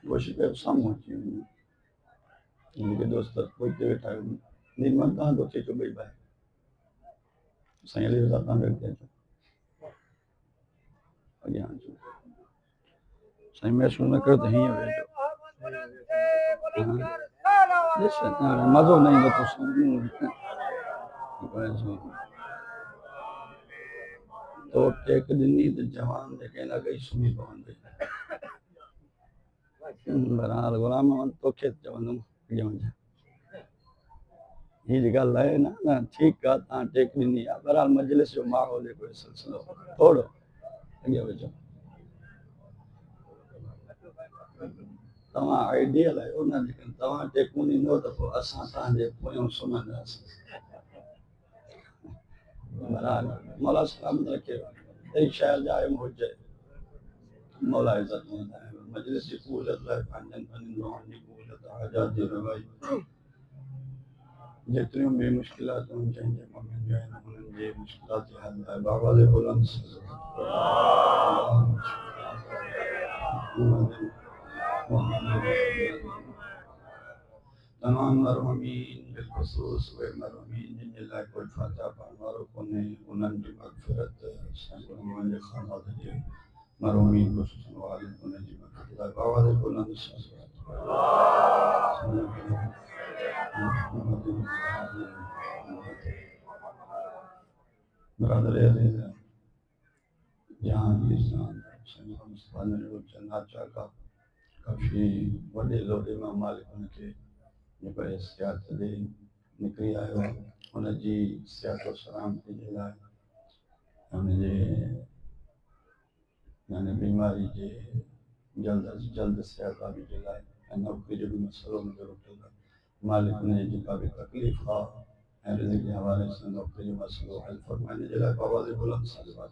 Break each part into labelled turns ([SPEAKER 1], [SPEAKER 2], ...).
[SPEAKER 1] वो शिकायत सामने अची वञे इनके दोस्त कोई ते वेठा नींद में तव्हां तो अचे ॿई ॿाहिरि साईं अली रज़ा तव्हां वेठे अचो अॻियां अचो साईं महसूस न कयो त हीअं वेठो मज़ो न ईंदो तो टेक ॾिनी त जवान जेके न गई सुम्ही पवंदे बहरहाल गुलाम तोखे चवंदुमि अॻियां वञ हीअ जेका ॻाल्हि आहे न ठीकु आहे तव्हां टेक ॾिनी आहे बहरहाल मजलिस जो माहौल जेको सिलसिलो थोरो अॻियां वञो तव्हां आइडियल आहियो न लेकिन तव्हां टेकूं ॾींदो त पोइ असां तव्हांजे पोयां सुम्हंदासीं बहरहाल मौला सलामत रखे अहिड़ी शइ जाइम हुजे मौला इज़त मजलिस जी कबूलियत लाइ पंहिंजनि दुआउनि जी कबूलियत हाजात जी रवाई जेतिरियूं बि मुश्किलातूं जंहिंजे मोमिन जो आहिनि उन्हनि जी मुश्किलात जे हल लाइ बाबा जे बुलंद तमाम मरहूमीन बिलखुसूस वे मरहूमीन जिनजे लाइ कोई फातिहा पढ़ण वारो कोन्हे उन्हनि जी मग़फ़िरत मुंहिंजे ख़ानदान जे मरहूमीन ख़ुसूसन वालिद उन्हनि जी मग़फ़िरत लाइ बाबा जे बुलंद बरादर अज़ीज़ जहांगीर साहब चंदा चाका काफ़ी वॾे लोॾे मां मालिक उनखे जेको सियात ॾे निकिरी आयो आहे हुनजी सियात सलामती जे लाइ हुनजे यानी बीमारी जे जल्द अज जल्द सियाताबी जे लाइ ऐं नौकरी जो बि मसइलो मुंहिंजो रुकियल आहे मालिक उनजी जेका बि तकलीफ़ आहे ऐं रिज़्क़ जे हवाले सां नौकरी जो मसइलो हल फरमाइण जे लाइ बाबा जे बुलंद सलवात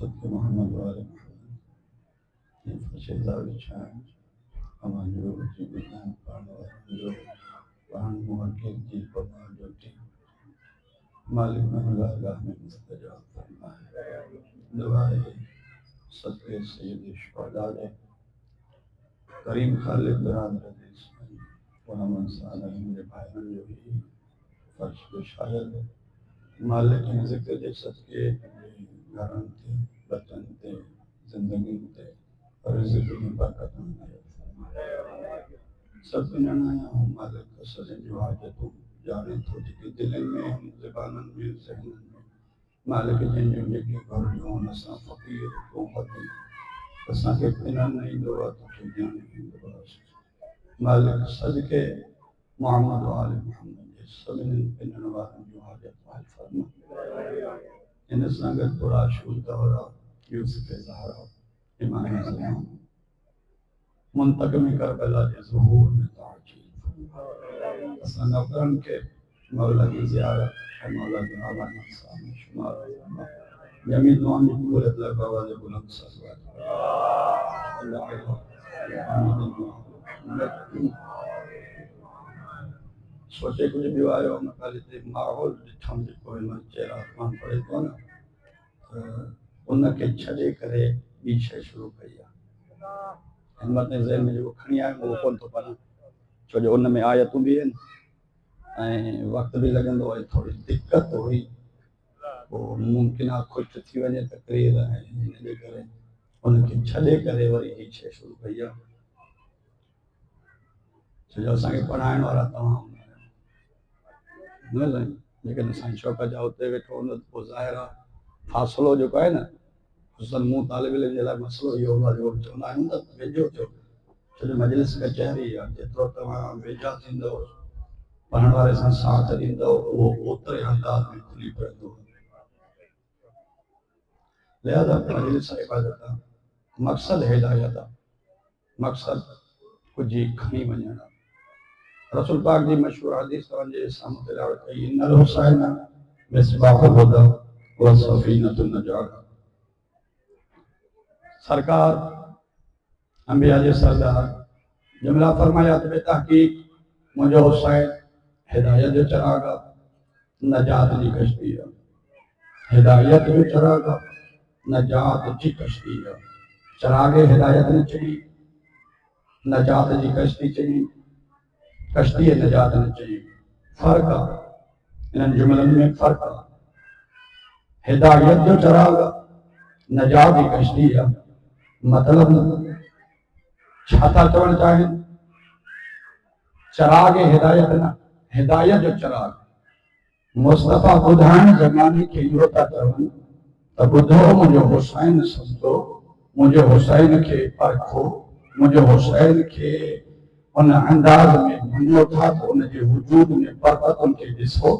[SPEAKER 1] सत्य मोहम्मद वाले फशेदार शान हमारे बच्चे विज्ञान पढ़ने वाले जो पढ़ने मुहक्किक जी पढ़ना जोटी मालिक महंगागाह में मुस्तजाब फरमाए। दुआए सदके सय्यद शुहदा करीम खालिद बरादर वहमन सालह मेरे भाईयों जो भी फर्श पे शायद मालिक ने जिक्र दे सदके घरन थे बचन थे जिंदगी थे और रिज़्क़ में बरकत सब नया हूँ मालिक सजन जो हाजतूं जाने तो जेके दिलनि में ज़बाननि में ज़हननि में मालिक जिन जो जेके घर जो असां फ़क़ीर तूं हदी असांखे पिननि न ईंदो आहे तोखे ॼाणे ईंदो आहे मालिक सदके मोहम्मद आल मोहम्मद जे सभिनी पिननि वारनि जो हाजत हल फरमा। इन सां गॾु थोरा शूर दौरा यूसुफ ज़हरा इमाम ज़मान मुंतक़िम करबला जे ज़ुहूर में ताजील असां नौकरनि खे मौला की ज़ियारत और मौला के आवाज़ में शुमार जमीन दुआओं की पूरत लगा वाले बुलंद सलवात सोचे कुछ भी आयो न खाली ते माहौल ॾिठम जेको हिन चेहरा आसमान पड़े थो न उनखे छॾे करे ॿी शइ शुरू कई आहे हिम्मत ज़हन में जेको खणी आयो उहो कोन थो पढ़ां छो जो उन में आयतूं बि आहिनि ऐं वक़्तु बि लॻंदो आहे थोरी दिक़त हुई पोइ मुमकिन आहे ख़ुशि थी वञे तकरीर ऐं हिन जे करे उनखे छॾे करे वरी हीअ शइ शुरू कई आहे छो जो असांखे पढ़ाइण वारा तमामु न साईं जेकॾहिं साईं शौक़त जा हुते वेठो हूंदो त पोइ ज़ाहिर आहे फ़ासिलो जेको आहे न हुसन मूं तालिब इल्म जे लाइ मसइलो इहो हूंदो आहे जेको चवंदा आहियूं न वेझो थियो छो जो मजलिस कचहरी आहे जेतिरो तव्हां वेझा थींदव पढ़ण वारे सां साथ ॾींदव उहो ओतिरे अंदाज़ में खुली पवंदो लिहाज़ा मजलिस इबादत आहे मक़सदु हिदायत आहे मक़सदु कुझु खणी वञणु आहे रसूल पाक जी मशहूर हदीस तव्हांजे साम्हूं तिलावत कई इन्नल हुसैन मिसबाहुल हुदा व सफीनतुन नजात सरकार अंबिया जे सरदार जुमला फरमाया त बेतहक़ीक़ मुंहिंजो हुसैन हिदायत जो चिराग आहे नजात जी कश्ती आहे हिदायत जो चिराग आहे नजात जी कश्ती आहे चिराग हिदायत ने चई नजात जी कश्ती चई कश्ती नजात न चई फर्क आहे इन्हनि जुमलनि में फर्क आहे हिदायत जो चिराग नजात जी कश्ती आहे मतलब छा था चवणु चाहिनि चिराग हिदायत न हिदायत जो चिराग मुस्तफ़ा ॿुधाइण ज़माने खे इहो था चवनि त ॿुधो मुंहिंजो हुसैन सम्झो मुंहिंजो हुसैन खे परखो मुंहिंजो हुसैन खे उन अंदाज़ में मञो था तो उनके वजूद में बरकतुनि खे ॾिसो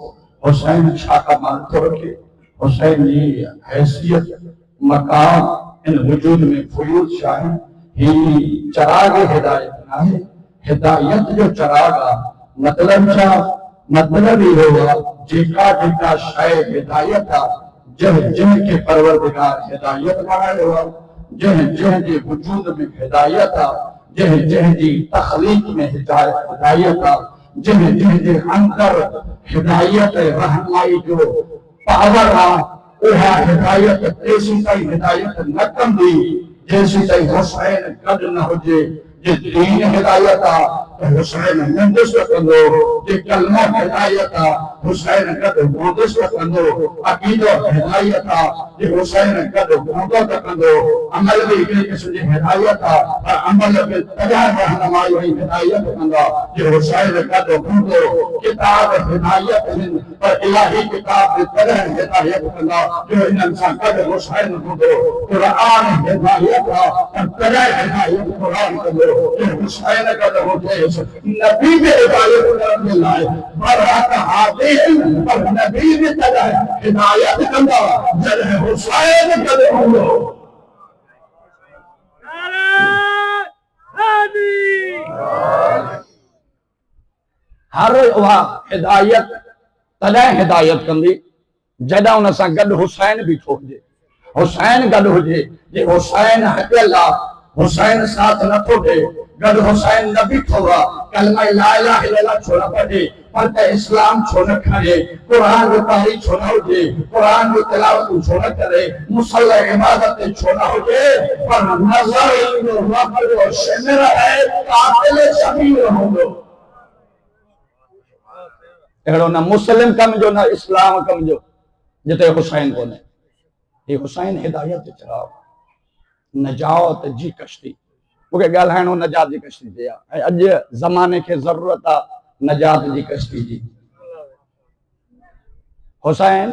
[SPEAKER 1] हुसैन छा कमाल थो रखे हुसैन जी हैसियत मकाम इन वजूद में फुयूर छा आहे ही चिराग हिदायत आहे हिदायत जो चिराग आहे मतलब छा मतलब इहो आहे जेका जेका शइ हिदायत आहे जंहिं के परवरदिगार हिदायत बणायो आहे जंहिं जे वजूद में हिदायत आहे जंहिं जी तख़लीक़ में हिदायत आहे जंहिं जे अंदर हिदायत रहनुमाई जो पावर आहे उहा हिदायत तेसी ताईं हिदायत न कंदी जेसी ताईं हुसैन गॾु न हुजे जे दीन हिदायत आहे त हुसैन मुंदिस कंदो जे कलमो हिदायत आहे हुसैन गॾु मुंदिस कंदो अक़ीदो हिदायत आहे जे हुसैन गॾु मुंदो कंदो अमल बि हिकिड़े क़िस्म जी हिदायत आहे पर अमल में तॾहिं रहनुमाई ऐं हिदायत कंदा जे हुसैन गॾु मुंदो किताब हिदायत आहिनि पर इलाही किताब बि तॾहिं हिदायत कंदा जो इन्हनि सां गॾु हुसैन हूंदो क़ुर हिदायत आहे पर तॾहिं हिदायत क़ुर कंदो हुसैन गॾु हुजे नबी बि हिदायत करण जे लाइ बरात हादिर पर नबी बि तॾहिं हिदायत कंदा जॾहिं हुसैन गॾु हूंदो हर उहा हिदायत तॾहिं हिदायत कंदी जॾहिं उन सां गॾु हुसैन बीठो हुजे हुसैन गॾु हुजे जे हुसैन हटियल आहे हुसैन साथ न थोड़े गड हुसैन न बीठो हुआ कलमा ला इलाहा इल्लल्लाह छोड़ा पढ़े पर इस्लाम छोड़ खड़े कुरान की पढ़ी छोड़ा हो जे कुरान की तिलावत छोड़ा करे मुसल्ला इबादत छोड़ा हो जे पर नजर वक्त और शमर है कातिल शबीर होंगे एड़ो ना मुस्लिम कम जो ना इस्लाम कम जो जिते हुसैन कोने ये हुसैन हिदायत चराव नजात जी कश्ती मुझे गाल्हाइणो नजात जी कश्ती ते अज जमाने के जरूरत आ नजात जी कश्ती जी हुसैन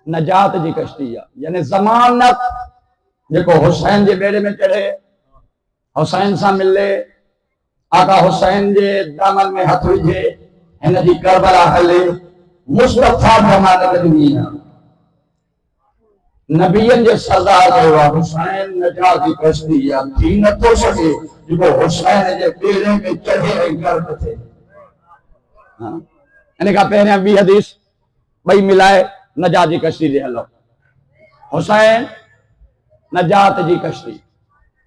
[SPEAKER 1] नजात जी कश्ती आ यानी जमानत जेको हुसैन जे बेड़े में चढ़े हुसैन सा मिले आका हुसैन जे दामन में हथ विझे हिन जी करबला हले मुस्तफा जमानत ॾिनी आहे नबियन जे सरदार कयो हुसैन नजात जी कश्ती या थी न थो सके जेको हुसैन जे बेड़े में चढ़े ऐं गर्क थे हां इन का पहिरियां ॿी हदीस ॿई मिलाए नजात जी कश्ती ते हलो हुसैन नजात जी कश्ती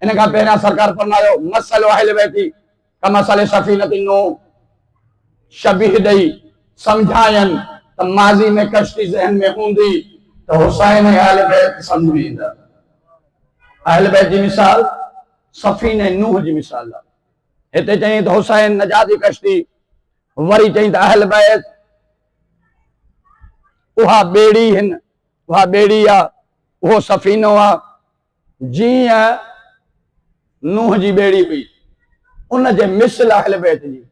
[SPEAKER 1] इन का पहिरियां सरकार फरमायो मसलो अहले बैती का मसले सफीनत नूह शबीह ॾेई समझायन त माज़ी में कश्ती ज़हन में हूंदी तो हुसैन अहले बैत समझ में ईंदा अहले बैत जी मिसाल सफीने नूह जी मिसाल आहे हिते चई त हुसैन नजात जी कश्ती वरी चई त अहले बैत उहा बेड़ी हिन उहा बेड़ी आ उहो सफीनो आ जीअं नूह जी बेड़ी हुई उन जे मिसल अहले बैत जी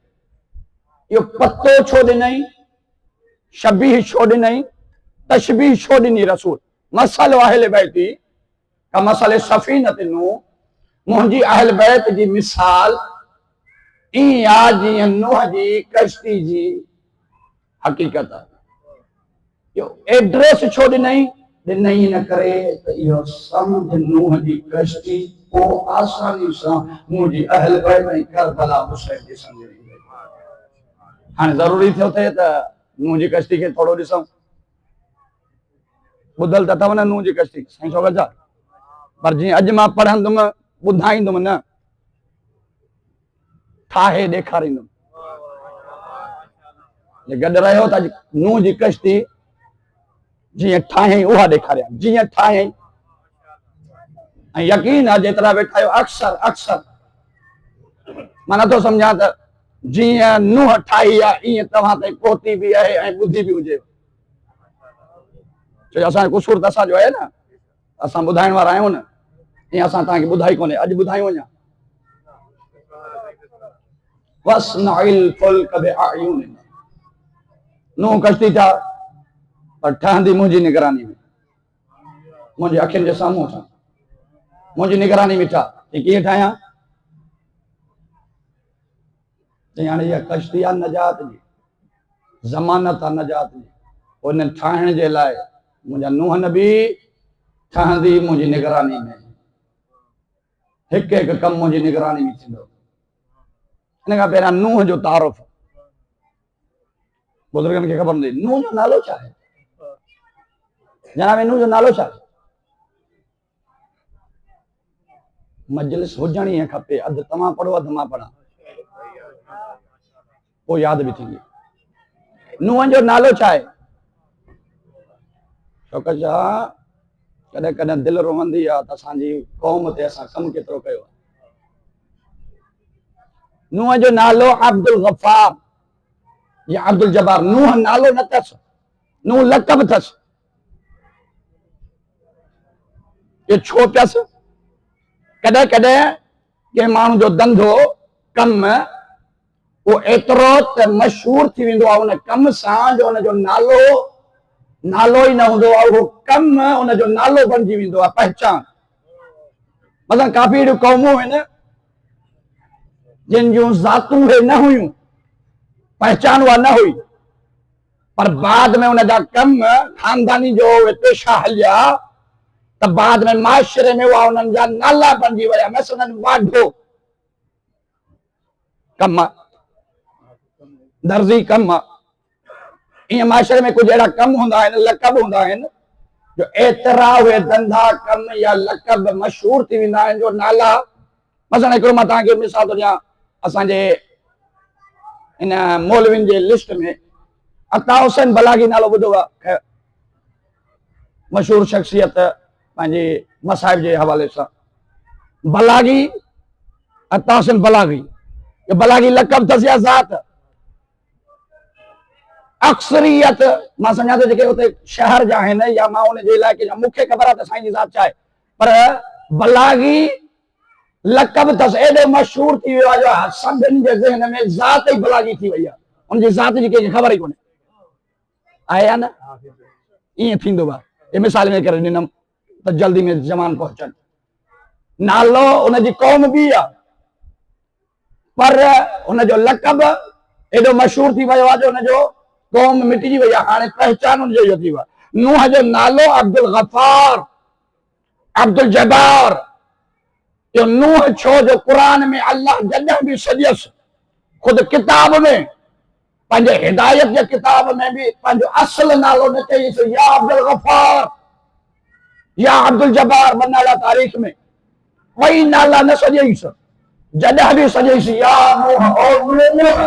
[SPEAKER 1] यो पत्तो छो ॾिनई शबीह छो ॾिनई तशबीह छो ॾिनी रसूल मसलो अहले बैती का मसले सफीनत नूह मुंहिंजी अहल बैत जी मिसाल ईअं आहे जीअं नूह जी कश्ती जी हक़ीक़त आहे यो एड्रेस छो ॾिनई ॾिनई न करे त इहो सम्झ नूह जी कश्ती पोइ आसानी सां मुंहिंजी अहल बैत ऐं करबला हुसैन जी सम्झ में हाँ जरूरी थियो थे त नूह जी कश्ती के थोड़ो ॾिसूं ॿुधल त अथव न नूह जी कश्ती साईं सोगल जा पर जीअं अॼु मां पढ़ंदुमि ॿुधाईंदुमि न ठाहे ॾेखारींदुमि गॾु रहियो त नूह जी कश्ती जीअं ठाहे उहा ॾेखारियां जीअं ठाहे ऐं यकीन आहे जेतिरा वेठा आहियो अक्सर अक्सर मां नथो सम्झां त जियां नूह ठाही आहे ईअं तव्हां ताईं पहुती बि आहे ऐं ॿुधी बि हुजे छो असांजो कुसूर त असांजो आहे न असां ॿुधाइण वारा आहियूं न ईअं असां तव्हांखे ॿुधाई कोन्हे अॼु ॿुधायूं अञा वस्नाइल फुल्क बिअयूनिना नूह कश्ती था पर ठहंदी मुंहिंजी निगरानी में मुंहिंजी अखियुनि जे साम्हूं ठह मुंहिंजी निगरानी में ठह कीअं ठाहियां यानी यह कश्ती आहे नजात जी ज़मानत आहे नजात जी उन ठाहिण जे लाइ मुंहिंजा नूह नबी ठहंदी मुंहिंजी निगरानी में हिकु हिकु कमु मुंहिंजी निगरानी में थींदो इन खां पहिरियां नूह जो तारुफ़ बुज़ुर्गनि खे ख़बर हूंदी नूह जो नालो छा आहे जनाब नूह जो नालो छा आहे मजलिस हुजणी ही खपे अधु तव्हां पढ़ो अधु मां पढ़ां वो याद भी थी नूह जो नालो छा आहे छोक छा कॾहिं कॾहिं दिलि रोहंदी आहे त असांजी क़ौम ते असां कमु केतिरो कयो आहे नूह जो नालो अब्दुल गफ्फार या अब्दुल जब्बार नूह नालो न अथसि नूह लक़ब अथसि ये छो पियसि कॾहिं कॾहिं कंहिं माण्हू जो धंधो कमु वो एतिरो त मशहूर थी वेंदो आहे उन कम सां जो उनजो नालो ई न हूंदो आहे उहो कमु उनजो नालो बणिजी वेंदो आहे पहचान मतिलबु काफ़ी अहिड़ियूं क़ौमूं आहिनि जिन जूं ज़ातूं हे न हुयूं पहचान उहा न हुई पर बाद में उनजा कम खानदानी जो पेशा हलिया त बाद में माशरे में उहा उन्हनि जा नाला बणिजी विया मसलन वाढो कम दर्जी कम ईअं माशरे में कुछ अहिड़ा कम हूंदा आहिनि लक़ब हूंदा आहिनि
[SPEAKER 2] जो एतिरा उहे धंधा कम या लक़ब मशहूर थी वेंदा आहिनि जो नाला मसलन हिकिड़ो मां तव्हांखे मिसाल थो ॾियां असांजे इन मौलवियुनि जे लिस्ट में अता हुसैन बलागी नालो ॿुधो आहे मशहूर शख्सियत पंहिंजे मसाइब जे हवाले सां बलागी अता हुसैन बलागी ये बलागी लक़ब अथसि या ज़ात अक्सरियत मां सम्झां थो जेके उते शहर जा आहिनि या मां उनजे इलाइक़े जा मूंखे ख़बर आहे त साईं जी ज़ात छा आहे पर बलागी लक़ब अथसि एॾो मशहूर थी वियो आहे जो सभिनी जे ज़हन में ज़ात ई बलागी थी वई आहे उनजी ज़ात जी कंहिंखे ख़बर ई कोन्हे आहे या न ईअं थींदो आहे ये मिसाल में करे ॾिनमि त जल्दी में जवान पहुचनि नालो उनजी क़ौम बि आहे पर उनजो लक़ब एॾो मशहूर थी वियो आहे जो उनजो क़ौम मिटिजी वई आहे हाणे पहचान उनजो इहो थी वियो आहे नूह जो नालो अब्दुल गफ़ार अब्दुल जब्बार यो नूह छो जो कुरान में अल्लाह जॾहिं बि सॼयसि ख़ुदि किताब में पंहिंजे हिदायत जे किताब में बि पंहिंजो असुल नालो न चईसि या अब्दुल गफ़ार या अब्दुल जब्बार ॿ नाला तारीख़ में ॿई नाला न सॼईसि जॾहिं बि सॼईसि या नूह ओ नूह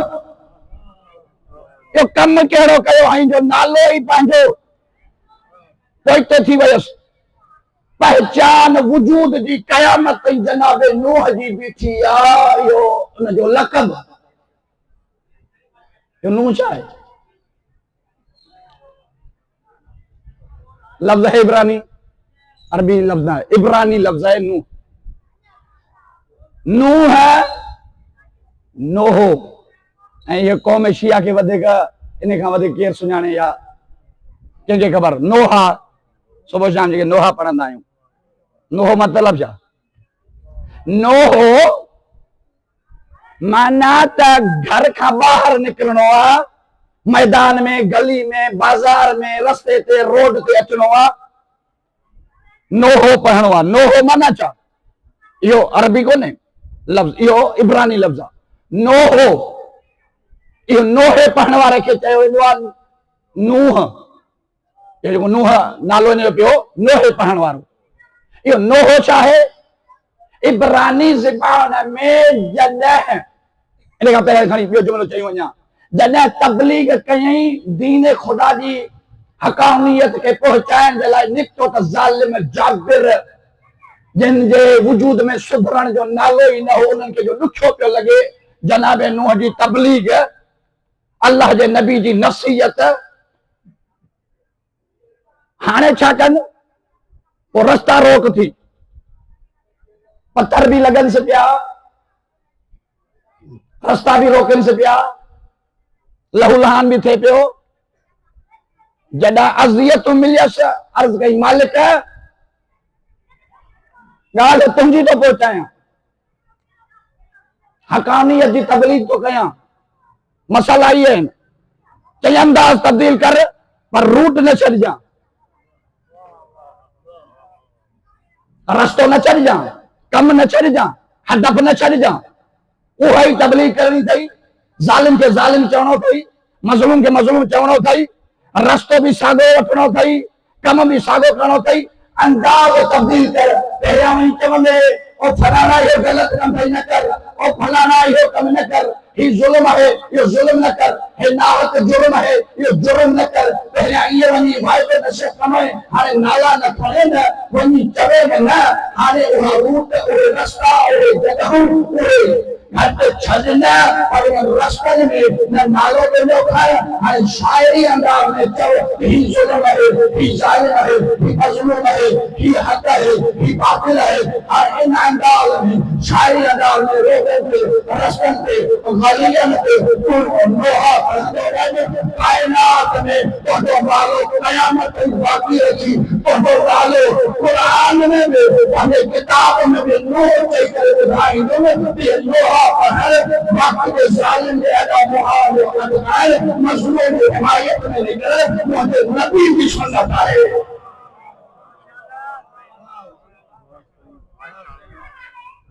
[SPEAKER 2] यो कम कहिड़ो कयो हई जो नालो ई पंहिंजो पोइते थी वियसि पहचान वजूद जी क़यामत ताईं जनाब नूह जी बि थी आहे इहो उनजो लक़ब यो नूह छा आहे लफ्ज़ है इब्रानी अरबी लफ्ज़ है इब्रानी लफ्ज़ है नूह नूह है नोहो ऐं ये क़ौम शिया के वधीक इन खां वधीक केरु सुञाणे या कंहिंखे ख़बर नोहा सुबुह शाम जेके नोहा पढ़ंदा आहियूं नोहो मतलब छा नोहो माना त घर खां ॿाहिरि निकिरणो आहे मैदान में गली में बाज़ार में रस्ते ते रोड ते अचणो आहे नोहो पढ़णो आहे नोहो माना छा इहो अरबी कोन्हे लफ़्ज़ इहो इब्रानी लफ़्ज़ आहे नोहो इहो नोहे पढ़ण वारे खे चयो वेंदो आहे नूह इहो जेको नूह नालो हिन जो पियो नोहे पढ़ण वारो इहो नोहो छा आहे इब्रानी ज़बान में जॾहिं इन खां पहिरियों खणी ॿियो जुमिलो चई वञा जॾहिं तबलीग कयईं दीन ख़ुदा जी हक़ानियत खे पहुचाइण जे लाइ निकितो त ज़ालिम जाबिर जिन जे वजूद में सुधरण जो नालो ई न हो उन्हनि खे जो ॾुखियो पियो लॻे जनाब नूह जी तबलीग अल्लाह जे नबी जी नसीहत हाणे छा कनि पोइ रस्ता रोक थी पत्थर भी लगन से पिया रस्ता भी रोकन से पिया लहूलहान भी थे पियो जॾहिं अज़ियत मिलियसि अर्ज़ कई मालिक ॻाल्हि तुंहिंजी तो पहुचायां हक़ानियत जी तबलीग तो कयां मसाला ये आहिनि चई अंदाज़ तब्दील कर पर रूट न छॾिजां रस्तो न छॾिजां कम न छॾिजां हदफ न छॾिजां उहा ई तबलीग करणी अथई ज़ालिम खे ज़ालिम चवणो अथई मज़लूम खे मज़लूम चवणो अथई रस्तो भी साॻियो वठणो अथई कम भी साॻियो करणो अथई अंदाज़ तब्दील कर पहिरियां वञी चवंदे ओ फलाना इहो ग़लति कमु न कर ओ फलाना इहो कमु न कर ही जुल्म है यो जुल्म न कर हे नाहक जुर्म है यो जुर्म न कर पहिरियां इहे वञी वाइदे नशे कमाए हाणे नाला न खणे न वञी चवे न हाणे उहा रूट उहे रस्ता उहे जॻहूं उहे घट छॾना पर रस्तनि में न नालो पंहिंजो खाए हाणे शाइरी अंदाज़ में चओ ही जुल्म है ही ज़ालिम है ही मज़लूम है ही हक़ है ही बातिल है हाणे इन अंदाज़ में शाइरी अंदाज़ में रोडनि ते रस्तनि ते गलियन पे नोहा कायनात में तो वालो कयामत तक बाकी रखी तो वालो कुरान में भी हमें किताब में भी नूह के करे ॿुधाई ये नोहा पढ़ण बाकी के ज़ालिम के अदा मुहाल अदनाए मज़लूम की हिमायत में निकले मुझे नबी की सुन्नत है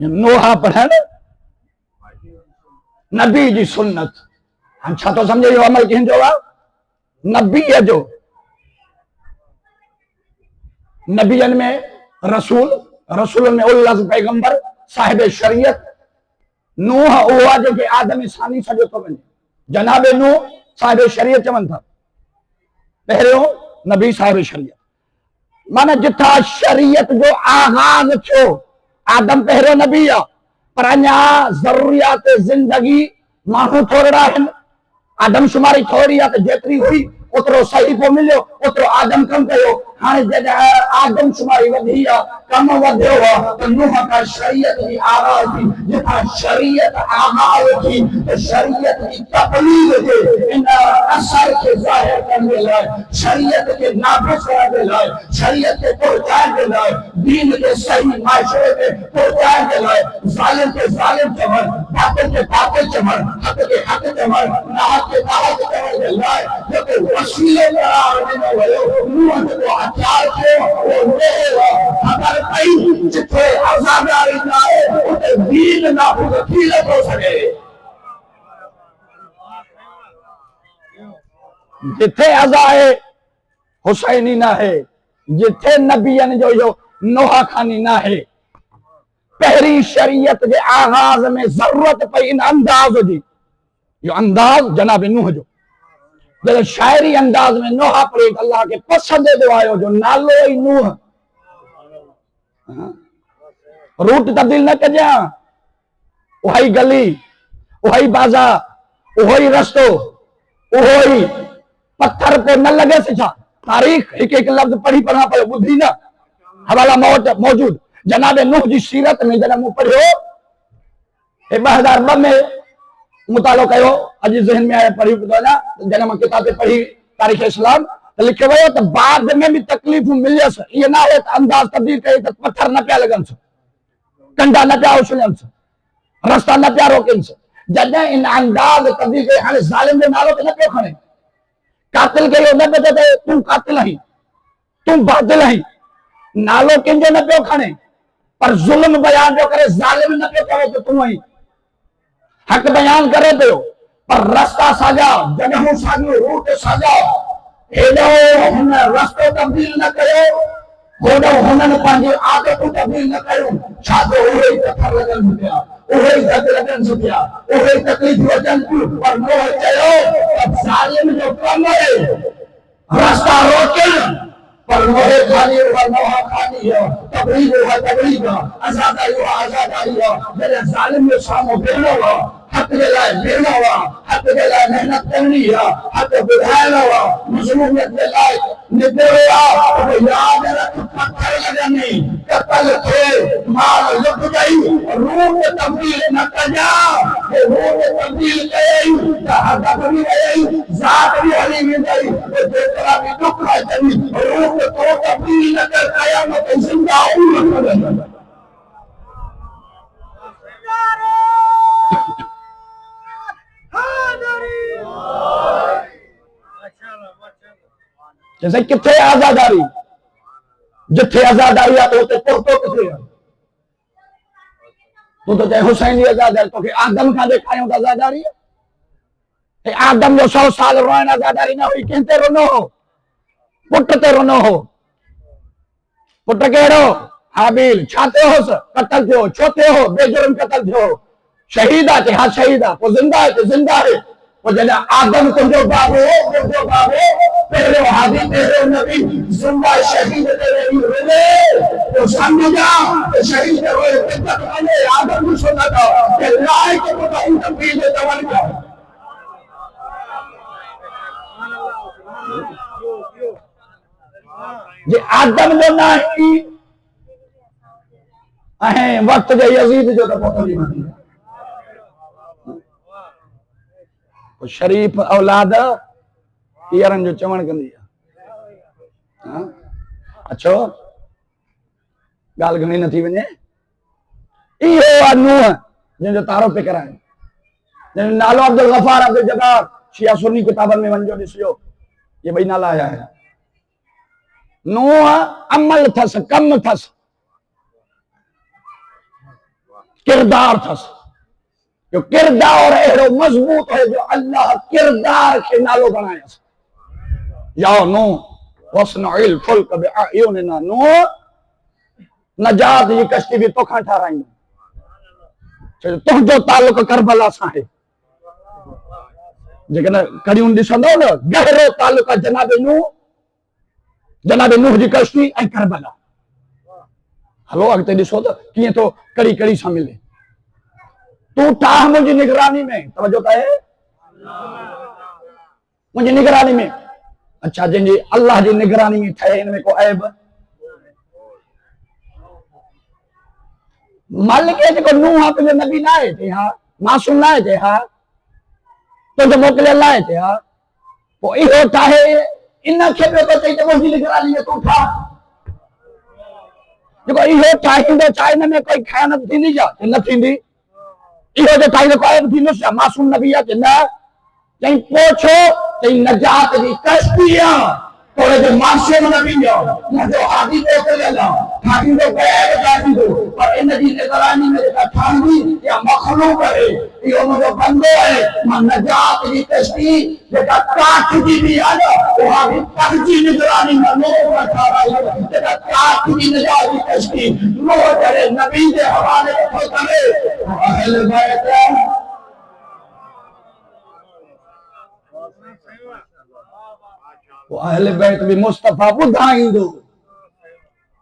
[SPEAKER 2] नोहा पढ़ण नबी जी सुन्नत हम छा तो समझे इहो अमल कंहिंजो आहे नबीअ जो नबियन में रसूल, रसूल में उल्लास पैगंबर साहिब शरीयत। नूह उहा जो के आदम सानी सजो तो बने, जनाब नूह साहिब शरीयत चवन था, पहिरियों नबी साहिब शरीयत। माना जिथा शरीयत जो आगाज थियो, आदम पहिरियों नबी आ, पर अञा ज़रूरियात जिंदगी माण्हू थोड़ा आहिनि, आदमशुमारी थोड़ी आहे, त जेतिरी हुई ओतिरो सही को मिलियो, ओतिरो आदम कम कयो। हाणे जॾहिं आदमशुमारी वधी आहे, कम वधियो आहे, त नूह खां शरीयत जी आगाज़ थी। जिथां शरीयत आगाज़ थी, त शरीयत जी तबलीग जे इन असर खे ज़ाहिर करण जे लाइ, शरीयत खे नाफ़िज़ करण जे लाइ, शरीयत खे पहुचाइण जे लाइ, दीन खे सही माशरे में पहुचाइण जे लाइ, ज़ालिम खे ज़ालिम चवण, बातिल खे बातिल चवण, हक़ खे हक़ चवण, नाहक खे नाहक चवण जे लाइ जेको वसीलो करार ॾिनो वियो, नूह जेको हथियार थियो उहो नूह हो। ख़बर पई जिथे आज़ादारी न आहे उते दीन नाफ़िज़ थी नथो सघे। जिथे अज़ा आहे हुसैनी न आहे, जिथे नबियन जो इहो नोहा खानी न आहे। पहिरीं शरीयत जे आगाज़ में ज़रूरत पई इन अंदाज़ जी, यो अंदाज़ जनाब नूह जो, जब शायरी अंदाज में नोहा पढ़े अल्लाह के पसंदीदा आयो जो नालो ही नूह। रूट तब्दील न कजा, वही गली, वही बाजार, वही रस्तो, वही पत्थर को न लगे से छा। तारीख एक एक लफ्ज पढ़ी पढ़ा पे बुद्धि न हवाला मौजूद। जनाब नूह जी सीरत में जॾहिं मूं पढ़ियो 2002 में मुतालो कयो, अॼु ज़हन में आया पढ़ी जॾहिं मां किताब पढ़ी तारीख़ इस्लाम, त लिखियो वियो त बाद में भी तकलीफ़ूं मिलियसि। इहे न आहे त अंदाज़ तब्दील कई त पत्थर न पिया लॻनसि, कंडा न पिया उछलनिसि, रस्ता न पिया रोकनिसि। जॾहिं इन अंदाज़ तब्दील कई, हाणे ज़ालिम जो नालो त न पियो खणे, कातिल खे इहो न पियो चए त तूं कातिल आहीं, तूं बातिल आहीं, नालो कंहिंजो न पियो खणे, पर ज़ुल्म बयान पियो करे, ज़ालिम न पियो चवे त तूं आहीं। हक़ बयान करे पियो, पर रास्ता साजा, जगहूं सागियूं, रूट साजा। हेॾो हुन रस्तो तब्दील न कयो, होॾो हुननि पंहिंजी आदतूं तब्दील न कयूं। छा जो उहे ई पत्थर लॻनि पिया, उहे ई धक लॻनि पिया, उहे ई तकलीफ़ूं अचनि थियूं, पर नूह चयो त ज़ालिम जो कमु आहे रास्ता रोकनि, पर नूह खानी उहा नूह खानी है, तबलीग उहा तबलीग है, आज़ादारी उहा आज़ादारी है। जॾहिं ज़ालिम जो साम्हूं बीहणो आहे, हक़ जे लाइ बीहणो आहे, हक़ जे लाइ मेहनत करणी आहे, हक़ ॿुधाइणो आहे, मज़लूमियत जे लाइ निकिरो आहे, यादि रख पत्थर लॻनि, कतल थे, माल लुट गई, रूप तब्दील न कजा। रूप तब्दील कयई त हदफ बि वयई, ज़ात बि हली वेंदई, जेतिरा बि दुख अचनि, रूप तो तब्दील न कर, क़यामत ज़िंदा उम्मत। जैसे किथे आज़ादारी, जिथे आज़ादारी आहे उते पहुतो किथे आहे। तूं तो चाहे हुसैन जी आज़ादारी, तोखे आदम खां ॾेखारियूं त आज़ादारी आहे। आदम जो 100 साल रोइण आज़ादारी न हुई, कंहिं ते रोनो हो, पुट ते रोनो हो। पुट कहिड़ो हाबिल, छा थियो होसि, क़तल थियो, छो थियो हो, बेजुर्म क़तल थियो, शहीद आहे, हा शहीद आहे, पोइ ज़िंदा आहे, ज़िंदा आहे। पोइ जॾहिं आदम तुंहिंजो बाबू हो, मुंहिंजो बाबू, पहिरियों हादी, पहिरियों नबी, ज़िंदा शहीद ते वेही रोए, तो समझा त शहीद रोए दिक़त वञे, आदम ॾिसो न था कि लाइक़ पुट तब्दील चवनि पिया। जे आदम जो न ऐं वक़्त जे यज़ीद जो त पोइ थी शरीफ औलाद हीअरनि जो चवण कंदी आहे। अच्छो ॻाल्हि घणी न थी वञे। इहो आहे नूह जंहिंजो तारो पे कराए, जंहिंजो नालो अब्दुल गफ़ार, अब्दुल जब्बार, शिया सुन्नी किताबनि में वञो ॾिसियो, ये ॿई नाला आया आहिनि। नूह अमल अथसि, कम अथसि, किरदार अथसि। जो किरदार अहिड़ो मज़बूत है जो अल्लाह किरदार खे नालो बणायसि। या नूह वस्नइल फुल्क बिअयुनिना नूह नजात जी कश्ती भी तोखां ठाराईंदो तुंहिंजो तालुक करबला सां आहे जेकॾहिं कड़ियूं ॾिसंदो न गहरो तालुक जनाब नूह जी कश्ती ऐं करबला हलो अॻिते ॾिसो त कीअं थो कड़ी कड़ी सां मिले तूं ठाह मुंहिंजी निगरानी में तवजो त आहे मुंहिंजी निगरानी में अच्छा जंहिंजी अल्लाह जी निगरानी में ठहे हिन में को ऐब मालिक जेको नूह आहे तुंहिंजो नबी न आहे चई हा मासूम न आहे चई हा तुंहिंजो मोकिलियल आहे चई हा पोइ इहो ठाहे इन खे पियो थो चई त मुंहिंजी निगरानी में तूं ठाह जेको इहो ठाहींदो छा हिन में कोई ख़यानत थींदी छा न थींदी इहो जो ठाहींदो कोई थींदुसि छा मासूम नबी आहे चई न चई पोइ छो चई नजात जी कश्ती आहे तोरे जो मासूम नबी आहे मुंहिंजो हादी मोकिलियल आहे ठाहींदो गैर ठाहींदो पर इन जी निगरानी में जेका ठाहींदी या मखलूक आहे इहो मुंहिंजो बंदो आहे मां नजात जी कश्ती जेका काठ जी बि आहे न उहा बि पंहिंजी निगरानी में नूह ठाराई जेका काठ जी नजात जी कश्ती नूह जहिड़े नबी जे हवाले थो करे अहल बैत वो अहल बैत भी मुस्तफा ॿुधाईंदो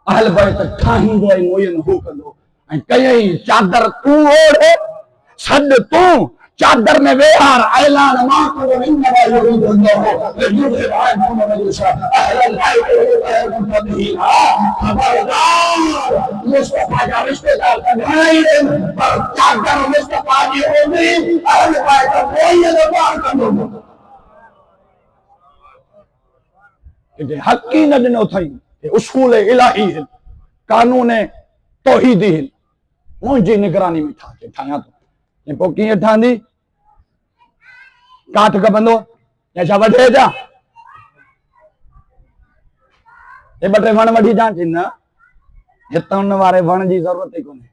[SPEAKER 2] अहल बैत ठाहींदो ऐं मुयन हू कंदो ऐं कयई चादर तूं ओढ़ सॾ तूं चादर में वेहार ऐलान मां कंदो इन्नमा युरीदु अल्लाहु लियुज़हिब अन्कुम रजसा अहल बैत खबरदार मुस्तफा जा रिश्तेदार घणई पर चादर मुस्तफा जी हूंदी अहल बैत मुयन पार कंदो हक़ी न ॾिनो अथई उसूल इलाही कानून तौहीदी मुंहिंजी निगरानी में ठाहियां थो पोइ कीअं ठहंदी काठ खपंदो या छा वढे जा ॿ टे वण वठी अचां चई न हितां वारे वण जी ज़रूरत ई कोन्हे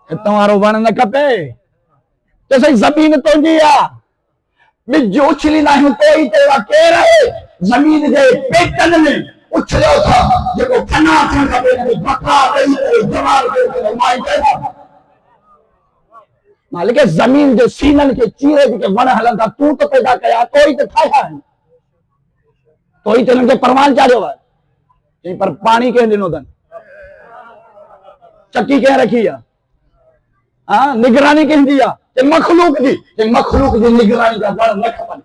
[SPEAKER 2] हितां वारो वण न खपे त सही ज़मीन तुंहिंजी आहे बिज उछलींदा आहियूं कोई चयो केर आहे ज़मीन जे पेटनि में उछलियो था जेको फना थियणु खपे बका ॾेई करे जवार करे माई चयो मालिक ज़मीन जे सीननि खे चीरे जेके वण हलनि था तूं त पैदा कया तो ई त ठाहिया आहिनि तो ई त हिननि खे परवान चाढ़ियो आहे पर पाणी कंहिं ॾिनो अथनि चकी कंहिं रखी आहे हाँ निगरानी कंहिंजी आहे मखलूक जी निगरानी जा वण न खपनि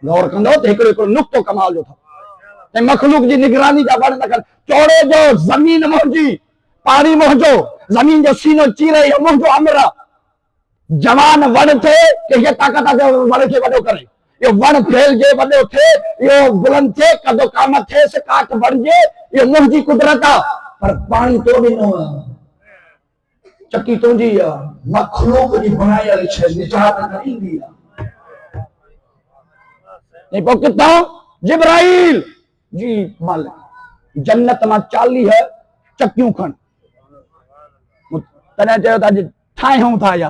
[SPEAKER 2] गौर कंदो त हिकिड़ो नुक्तो कमाल जो अथव मखलूक जी निगरानी जा वण न खपनि चौड़े जो ज़मीन मुंहिंजी पाणी मुंहिंजो ज़मीन जो सीनो चीरे इहो मुंहिंजो अमर आहे जवान वण थिए कंहिंखे ताक़त आहे वण खे वॾो करे इहो वण फैलजे वॾो थिए इहो बुलंद थिए कदो क़ामत थिएसि काठ बणिजे इहो मुंहिंजी कुदरत आहे पर पाणी तो ॾिनो आहे चकी तुंहिंजी आहे मखलूक जी बणायल शइ निजात न ईंदी आहे पोइ किथां जिब्राइल जी मालिक जन्नत मां 40 चकियूं खण तॾहिं चयो था ठाहियूं था या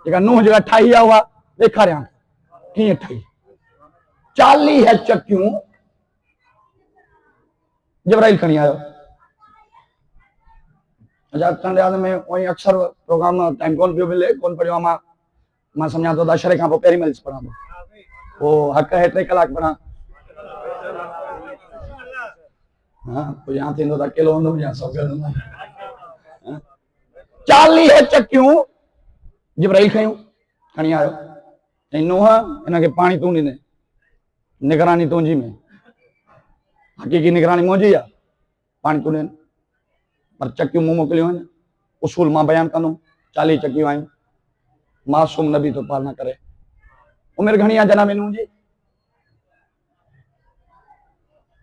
[SPEAKER 2] जेका नूह जेका ठाही आहे उहा ॾेखारियां कीअं ठही 40 चकियूं जिब्राइल खणी आयो अच्छा में वही अक्सर प्रोग्राम टाइम कोन पियो मिले कोन पढ़ियो मां सम्झां थो दशहरे खां पोइ पहिरीं महिल पढ़ां थो पोइ हक़ है 3 कलाक पढ़ां हाँ पोइ या थींदो त अकेलो हूंदो या सौ हूंदो 40 चकियूं जिब्राइल खयूं खणी आयो चई नूह हिन खे पाणी तूं ॾिने निगरानी तुंहिंजी में हक़ीक़ी निगरानी मुंहिंजी आहे पाणी तूं ॾिन पर चकियूं मूं मोकिलियूं आहिनि उसूल मां बयानु कंदुमि 40 चकियूं आहियूं मासूम नबी तो पालना करे उमिरि घणी आहे जनाब नूह जी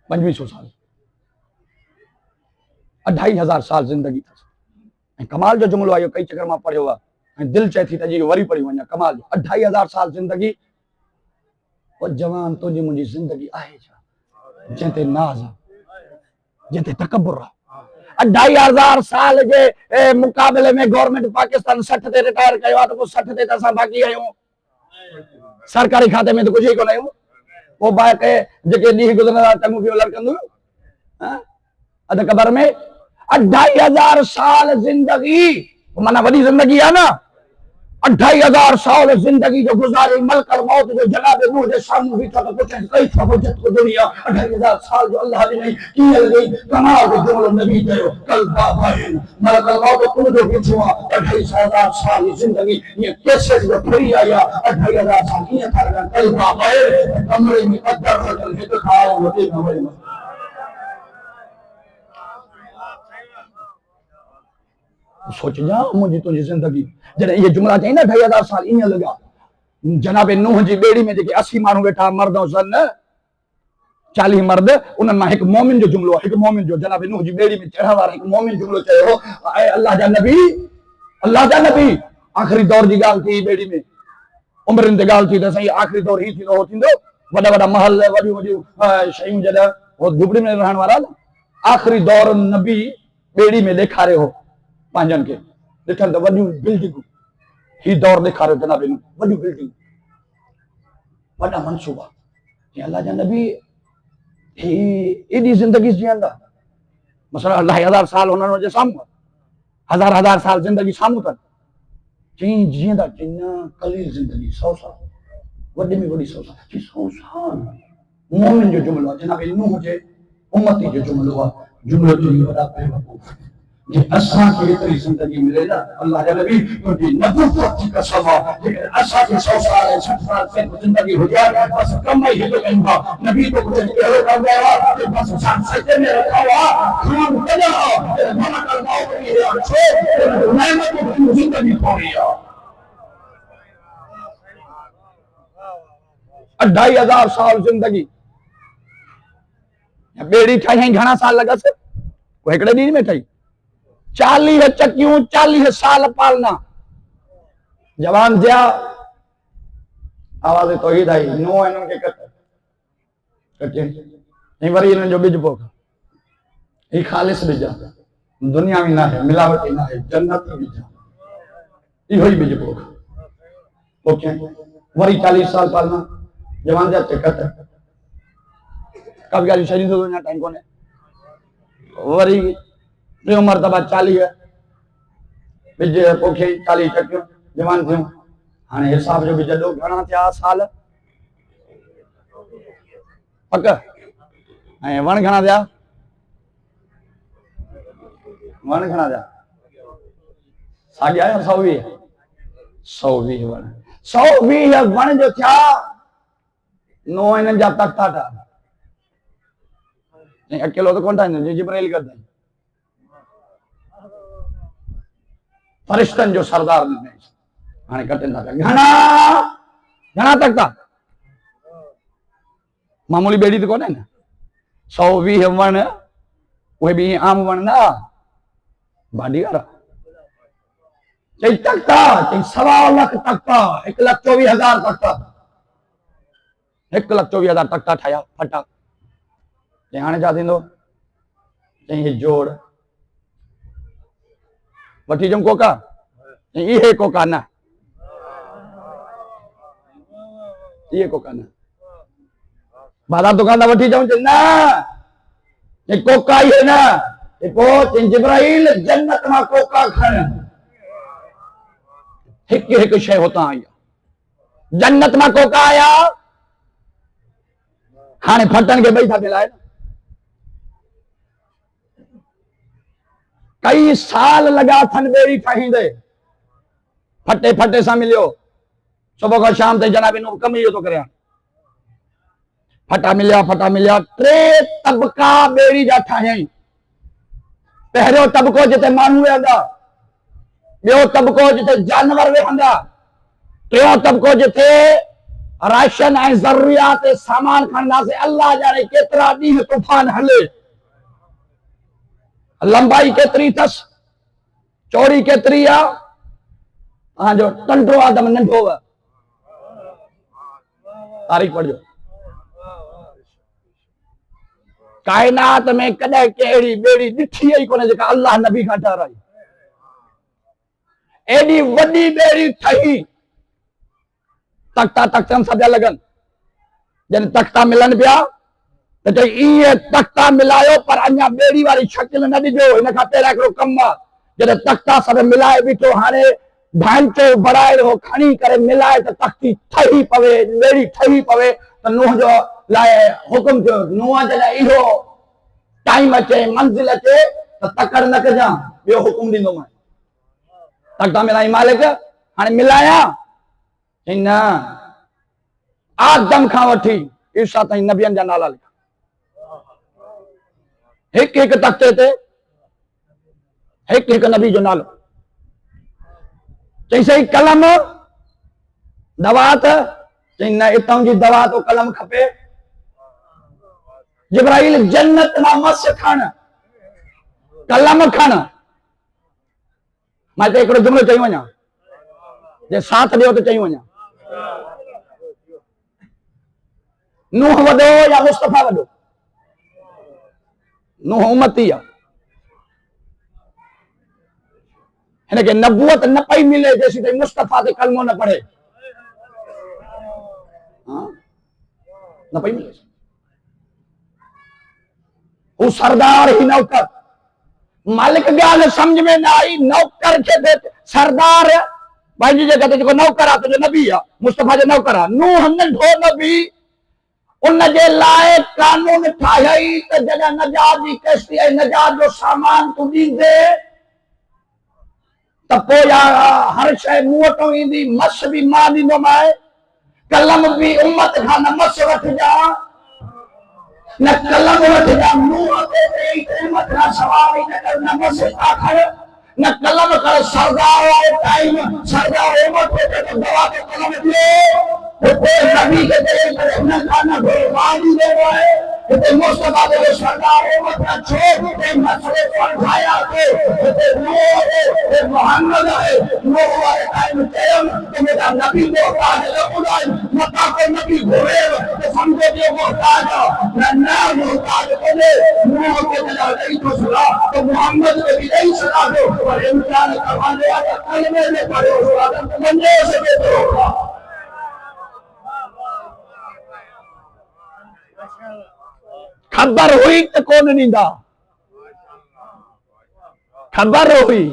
[SPEAKER 2] 2500 साल 2500 साल जिंदगी अथसि कमाल जो जुमिलो आहे कई चकर मां पढ़ियो आहे दिल चए थी त जी वरी पढ़ी वञा कमाल जो 2500 साल जिंदगी और जवान तुंहिंजी मुंहिंजी जिंदगी आहे छा जंहिंते नाज़ आहे जंहिंते तकब्बुर आहे 2500 साल के मुकाबले में गवर्नमेंट पाकिस्तान 60 ते रिटायर कयो आहे त पोइ 60 ते त असां बाक़ी आहियूं सरकारी खाते में तो कुछ ही कोन्हे वो बाक़ी जेके ॾींहं गुज़रंदा चङो पियो लड़कंदो अध कबर में 2500 साल जिंदगी माना वॾी जिंदगी आहे न 2500 साल जिंदगी जो गुजारी मलकल मौत जो जनाब नूह जे साम्हूं बीठो त पुछे कई फबजत को दुनिया 2500 साल जो अल्लाह ॾिनई कीअं लॻई कमाल जो जुमलो नबी चयो कल बाबाइन मलकल मौत तू जो बीठो आहे 2500 साल जी जिंदगी ये कैसे जो फ्री आया 2500 साल कीअं था लॻनि कल बाबाइन कमरे में अदर होटल हिकु खाओ वठी न वई सोच जा मुझी तुझी जिंदगी जॾहिं ये जुमला चई ना 2500 साल ईअं लॻा जनाब नूह जी ॿेड़ी में जेके 80 माण्हू वेठा मर्द ऐं ज़न 40 मर्द उन्हनि मां हिकु मोमिन जो जुमलो हिकु मोमिन जो जनाब नूह जी ॿेड़ी में चढ़ण वारा हिकु मोमिन जुमलो चयो ऐं अल्लाह जा नबी आख़िरी दौर जी ॻाल्हि थी ॿेड़ी में उमिरिन ते ॻाल्हि थी त साईं आख़िरी दौर ही थींदो हो थींदो वॾा वॾा महल वॾियूं वॾियूं शयूं जॾहिं हो झुपड़ी में रहण वारा आख़िरी दौर नबी ॿेड़ी में ॾेखारे हो पंहिंजनि खे ॾिठनि त वॾियूं बिल्डिंगूं ही दौर ॾेखारियो जनाब वॾियूं बिल्डिंगूं वॾा मनसूबा अल्लाह जा नबी ही एॾी ज़िंदगी जीअंदा मसलन 2500 साल हुननि जे साम्हूं हज़ार साल ज़िंदगी साम्हूं अथनि चई जीअंदा चई न कलील ज़िंदगी 100 साल वॾे में वॾी 100 साल चई 100 साल मोमिन जो जुमलो आहे जनाब नूह जे उम्मती जो जुमलो आहे जुमलो चई वॾा बेवकूफ़ जे असां खे एतिरी ज़िंदगी मिले न अल्लाह जा नबी तुंहिंजी नबूवत जी कसम आहे जेकॾहिं असां खे 100 साल ऐं 60 साल सिर्फ़ ज़िंदगी हुजे बस कम ई हिकु कयूं था नबी तो कुझु अहिड़ो कम कयो आहे कि बस सचे में रखो आहे खून कढो मलकल मौत की छो नेमत की ज़िंदगी थोड़ी आहे 2500 साल जिंदगी ॿेड़ी ठाही घणा साल लॻसि को हिकिड़े ॾींहं में ठही 40 चकियूं 40 साल पालना जवान थिया आवाज़ तौहीद आई नो इन्हनि खे कटे ऐं वरी इन्हनि जो ॿिज पोख ही ख़ालिस ॿिज आहे दुनिया में न आहे मिलावटी न आहे जन्नती ॿिज आहे इहो ई ॿिज पोख पोखे वरी 40 साल पालना जवान थिया कट कब ॻाल्हियूं छॾींदो अञा टाइम कोन्हे वरी टियों मरतबा 40 ॿिज पोखे 40 चकियूं जवान थियूं हाणे हिसाब जो ॿिज ॾो घणा थिया साल पक ऐं वण घणा थिया वण घणा थिया साॻिया 120 वण 120 वण जो थिया नो इन्हनि जा तख्ता ठा अकेलो तो कोन ठाहींदो जिब्राइल कंदा फरिश्तनि जो सरदार हाणे कटनि था घणा तख्ता मामूली ॿेड़ी त कोन्हे न 120 वण उहे बि आम वण न भाॾी वारा चई तख्ता चई 1.25 लाख तख्ता 1,24,000 तख्ता 1,24,000 तख्ता ठाहिया फटा चई हाणे छा थींदो चई जोड़ वठी अचूं कोका इहे कोका न इहे कोका न बाज़ार दुकान तां वठी अचूं चई न कोका इहे न पोइ चई जिब्राइल जन्नत मां कोका खण हिकु हिकु शइ हुतां आई जन्नत मां कोका आया हाणे फटनि खे ॿई था मिलाइनि कई साल लॻा अथनि ॿेड़ी ठाहींदे फटे फटे सां मिलियो सुबुह खां शाम ताईं जनाब नूह कम इहो थो करे फटा मिलिया 3 तबका ॿेड़ी जा ठाहियईं पहिरियों तबको जिते माण्हू वेहंदा ॿियो तबको जिते जानवर वेहंदा टियों तबको जिते राशन ऐं ज़रूरियात सामान खणंदासीं अल्लाह जाने केतिरा ॾींहं तूफान हले लंबाई केतिरी अथसि चौड़ी केतिरी आहे तव्हांजो टंडो आदम नंढो तारीख़ पढ़जो काइनात में कॾहिं कहिड़ी ॿेड़ी ॾिठी ई कोन्हे जेका अल्लाह नबी खां ठहिराई एॾी वॾी ॿेड़ी ठही तख्ता तख्तन सब लगन जन तख्ता मिलन पिया तो चई इए तख्ता मिलायो पर अञा बेड़ी वाली शक्ल न दिजो इन का पहिरियां हिकिड़ो कम आहे जॾहिं तख्ता सब मिलाए बीठो हाणे ढांचो बढ़ाए रहो खणी करे मिलाए तो तख्ती ठही पवे बेड़ी ठही पवे तो नूह जो लाए हुकुम थियो नूह जॾहिं इहो टाइम अचे मंजिल अचे तो तकड़ न कजां ॿियो हुकुम ॾींदो मां तख्ता मिलाई मालिक हाणे मिलाया चई न आदम खां वठी ईसा ताईं नबियनि जा नाला लिखा हिकु हिकु तख्ते ते हिकु हिकु नबी जो नालो चई सही कलम दवात चई न इतां जी दवात कलम खपे जिब्राइल जन्नत मां मस खण कलम खण मां ते हिकिड़ो जुमिलो चई वञा जे साथ ॾियो त चई वञा नूह वॾो या मुस्तफा वॾो नूह उम्मती आहे हिनखे नबूअत न पई मिले जेसीं ताईं मुस्तफा ते कलमो न पढ़े न पई मिले हू सरदार ही नौकर मालिक ॻाल्हि समझ में न आई नौकर खे सरदार पंहिंजी जॻह ते जेको नौकर आहे तुंहिंजो नबी आहे मुस्तफा जो नौकर आहे नूह नंढो नबी उन जे लाइ कानून ठाहियई त जॾहिं नजात जी कश्ती ऐं नजात जो सामान तूं ॾींदे त पोइ हर शइ मूं वटि ईंदी मस बि मां ॾींदोमांइ कलम बि उम्मत खां न मस वठिजा न कलम वठिजा नूह ते उम्मत खां सवाल ई न कर न मस था खण न कलम कर सरदार आहे टाइम सरदार उम्मत ते दवा के कलम ॾियो हिते नबी के दे करे न खाना कोई वादी दे रहा है हिते मुस्तफा के सरदार उम्मत का छोड़ के मसले समझाया के हिते नूह मोहम्मद है नूह वाले टाइम टाइम तो मेरा नबी मोहताज है खुदा मक्का को नबी घोड़े तो समझो ये मोहताज है ना मोहताज बोले नूह के जला नहीं तो सुना तो मोहम्मद को भी नहीं सुना दो और इंसान करवाने वाला कलमे में पड़े हो आदम मंजे से बेहतर होगा खबर हुई तो कौन ॾींदा खबर हुई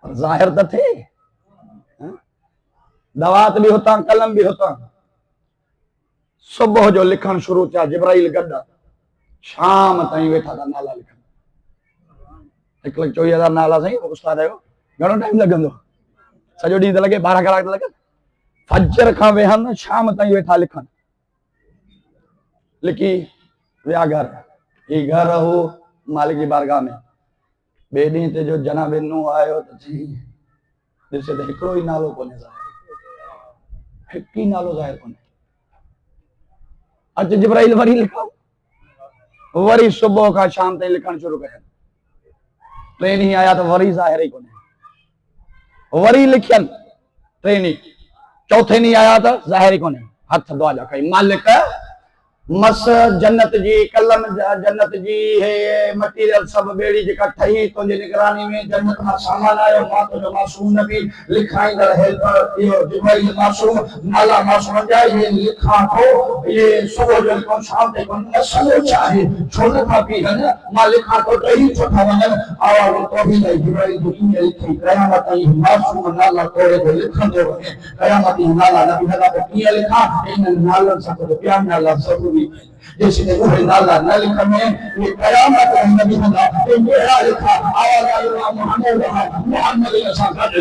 [SPEAKER 2] ज़ाहिर तो थे दवात भी होता कलम भी होता सुबह जो लिखण शुरू थिया जिब्राइल गड्ढा शाम ताईं वेठा था नाला लिखण 1,24,000 नाला साईं उस्ताद आयो घणो टाइम लगंदो सॼो ॾींहुं त लॻे 12 कलाक त लॻनि फजर खां वेहनि शाम ताईं वेठा लिखनि लिखी विया घर ही घर हो मालिक की बारगाह में ॿिए ॾींहं ते जो जनाब नूह आयो त चई ॾिसे त हिकिड़ो ई नालो कोन्हे ज़ाहिर हिकु ई नालो ज़ाहिर कोन्हे अच जिब्राइल वरी लिखो वरी सुबह खां शाम ताईं लिखण शुरू कया 3 ॾींहं आया त वरी ज़ाहिर ई कोन्हे वरी लिखियनि 3 ॾींहं चौथे ॾींहुं आया त ज़ाहिर ई कोन्हे हथ दुआ जा कई मालिक मस जन्नत जी कलम जन्नत जी है मटीरियल सब बेड़ी जेका ठही तुंहिंजी निगरानी में जन्नत मां सामान आयो मां तुंहिंजो मासूम नबी लिखाईंदड़ हेल्पर इहो जिब्राइल मासूम नाला मासूम जा ये लिखा थो ये सुबह जो लिखो शाम ते कोन मसलो चाहे छो न था पी हन मां लिखा थो टही छो था वञनि आवाज़ तो बि नहीं जिब्राइल जो ईअं लिखी क़यामत ताईं मासूम नाला तोड़े थो लिखंदो रहे क़यामत ताईं नाला नबी हला तो कीअं लिखा इन नालनि सां गॾु ॿिया नाला ज़रूरी जैसे वो नाला न लिखा में ये कयामत नबी हला ये मेरा लिखा आवाज अल्लाह मोहम्मद ने साकद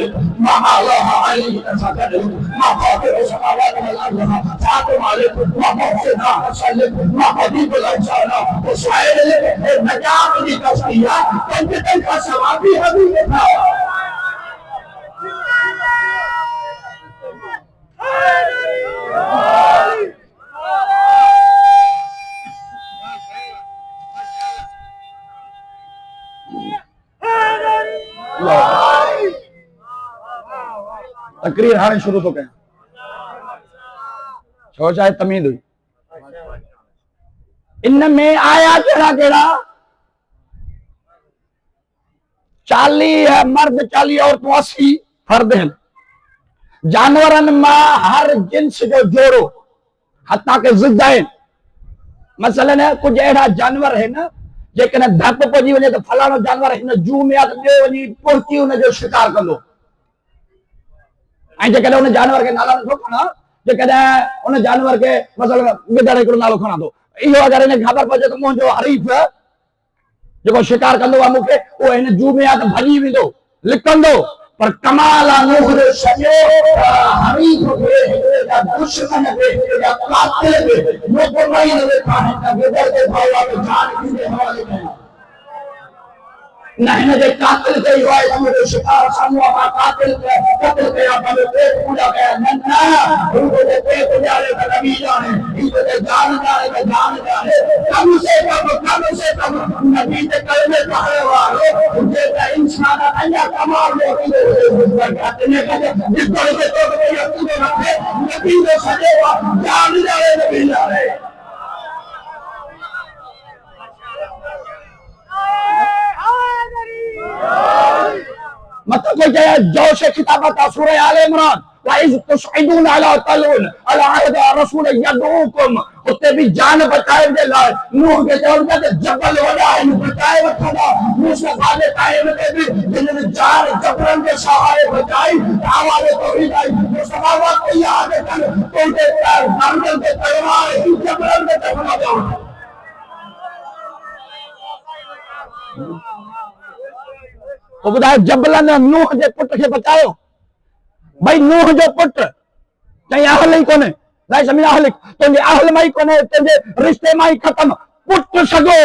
[SPEAKER 2] मा अल्लाह अलैहि साकद मा फातिर समावात वल अर्द सात मालिक मा मुहसिना सल्लत मा हबीब अल्लाह वो शायर नजात की कश्तिया तन का सवाबी हबीब था तकरीर हाणे शुरू तो कयां छो चाहे तमीद हुई इन में आया केड़ा केड़ा 40 है मर्द 40 औरतों 80 फर्द हैं जानवरनि मां हर जिन्स जो जोड़ो हता के ज़िद आहिनि। मसलन कुछ अहिड़ा जानवर आहिनि जेकॾहिं धप पइजी वञे त फलाणो जानवर हिन जू में आहे त ॿियो वञी पुरती हुनजो शिकार कंदो। ऐं जेकॾहिं हुन जानवर खे नालो नथो खणा, जेकॾहिं हुन जानवर खे मसलन गिदड़ हिकिड़ो नालो खणा थो, इहो अगरि हिन ख़बर पइजे त मुंहिंजो हरीफ़ जेको शिकार कंदो आहे मूंखे उहो हिन जू में आहे त भॼी वेंदो लिकंदो। पर कमाल आहे नूह जो सॼो हरीफ़ खे या दुश्मन खे या कातिल खे मुतमईन वेठा आहिनि त गिदड़ ते भाउ आहे जान किथे हवाले कयां। न हिन जे कातिल खे इहो आहे त मुंहिंजो शिकार साम्हूं आहे, मां कातिल खे क़त्ल कयां, पंहिंजो पेट पूजा कयां। न रुॻो जे पेट ॼाणे त नबी ॼाणे, हीअ जे जान ॼाणे त जान ॼाणे। कम से कम नबी जे कलमे पढ़ण वारो जेका इंसान अञा कमाल जो ईंदो इन करे ॾिसण जे तौर ते यकीन रखे नबी जो सॼो जान ॼाणे नबी ॼाणे। मतलब कोई चाहे जोश खिताबत सूरह आल इमरान वाइज तुसईदून अला तलून अला अहद रसूल यदूकुम, उते भी जान बचाए जे लाइ नूह के चवण ते जबल वडा है बचाए वठंदा। मूसा वाले टाइम में भी जिन्हनि जान जबरन के सहारे बचाई आवाज़ तौहीद आई। मूसा वक्त याद कर तो के नांगल के तलवार जबरन के तलवार दो। वो ॿुधायो जबलन नूह जे पुट खे बचायो। भाई नूह जो पुट चई अहल ही कोने, लाइ समी अहल तुंहिंजे अहल मां ही कोने, तुंहिंजे रिश्ते मां ही खत्म। पुट सगो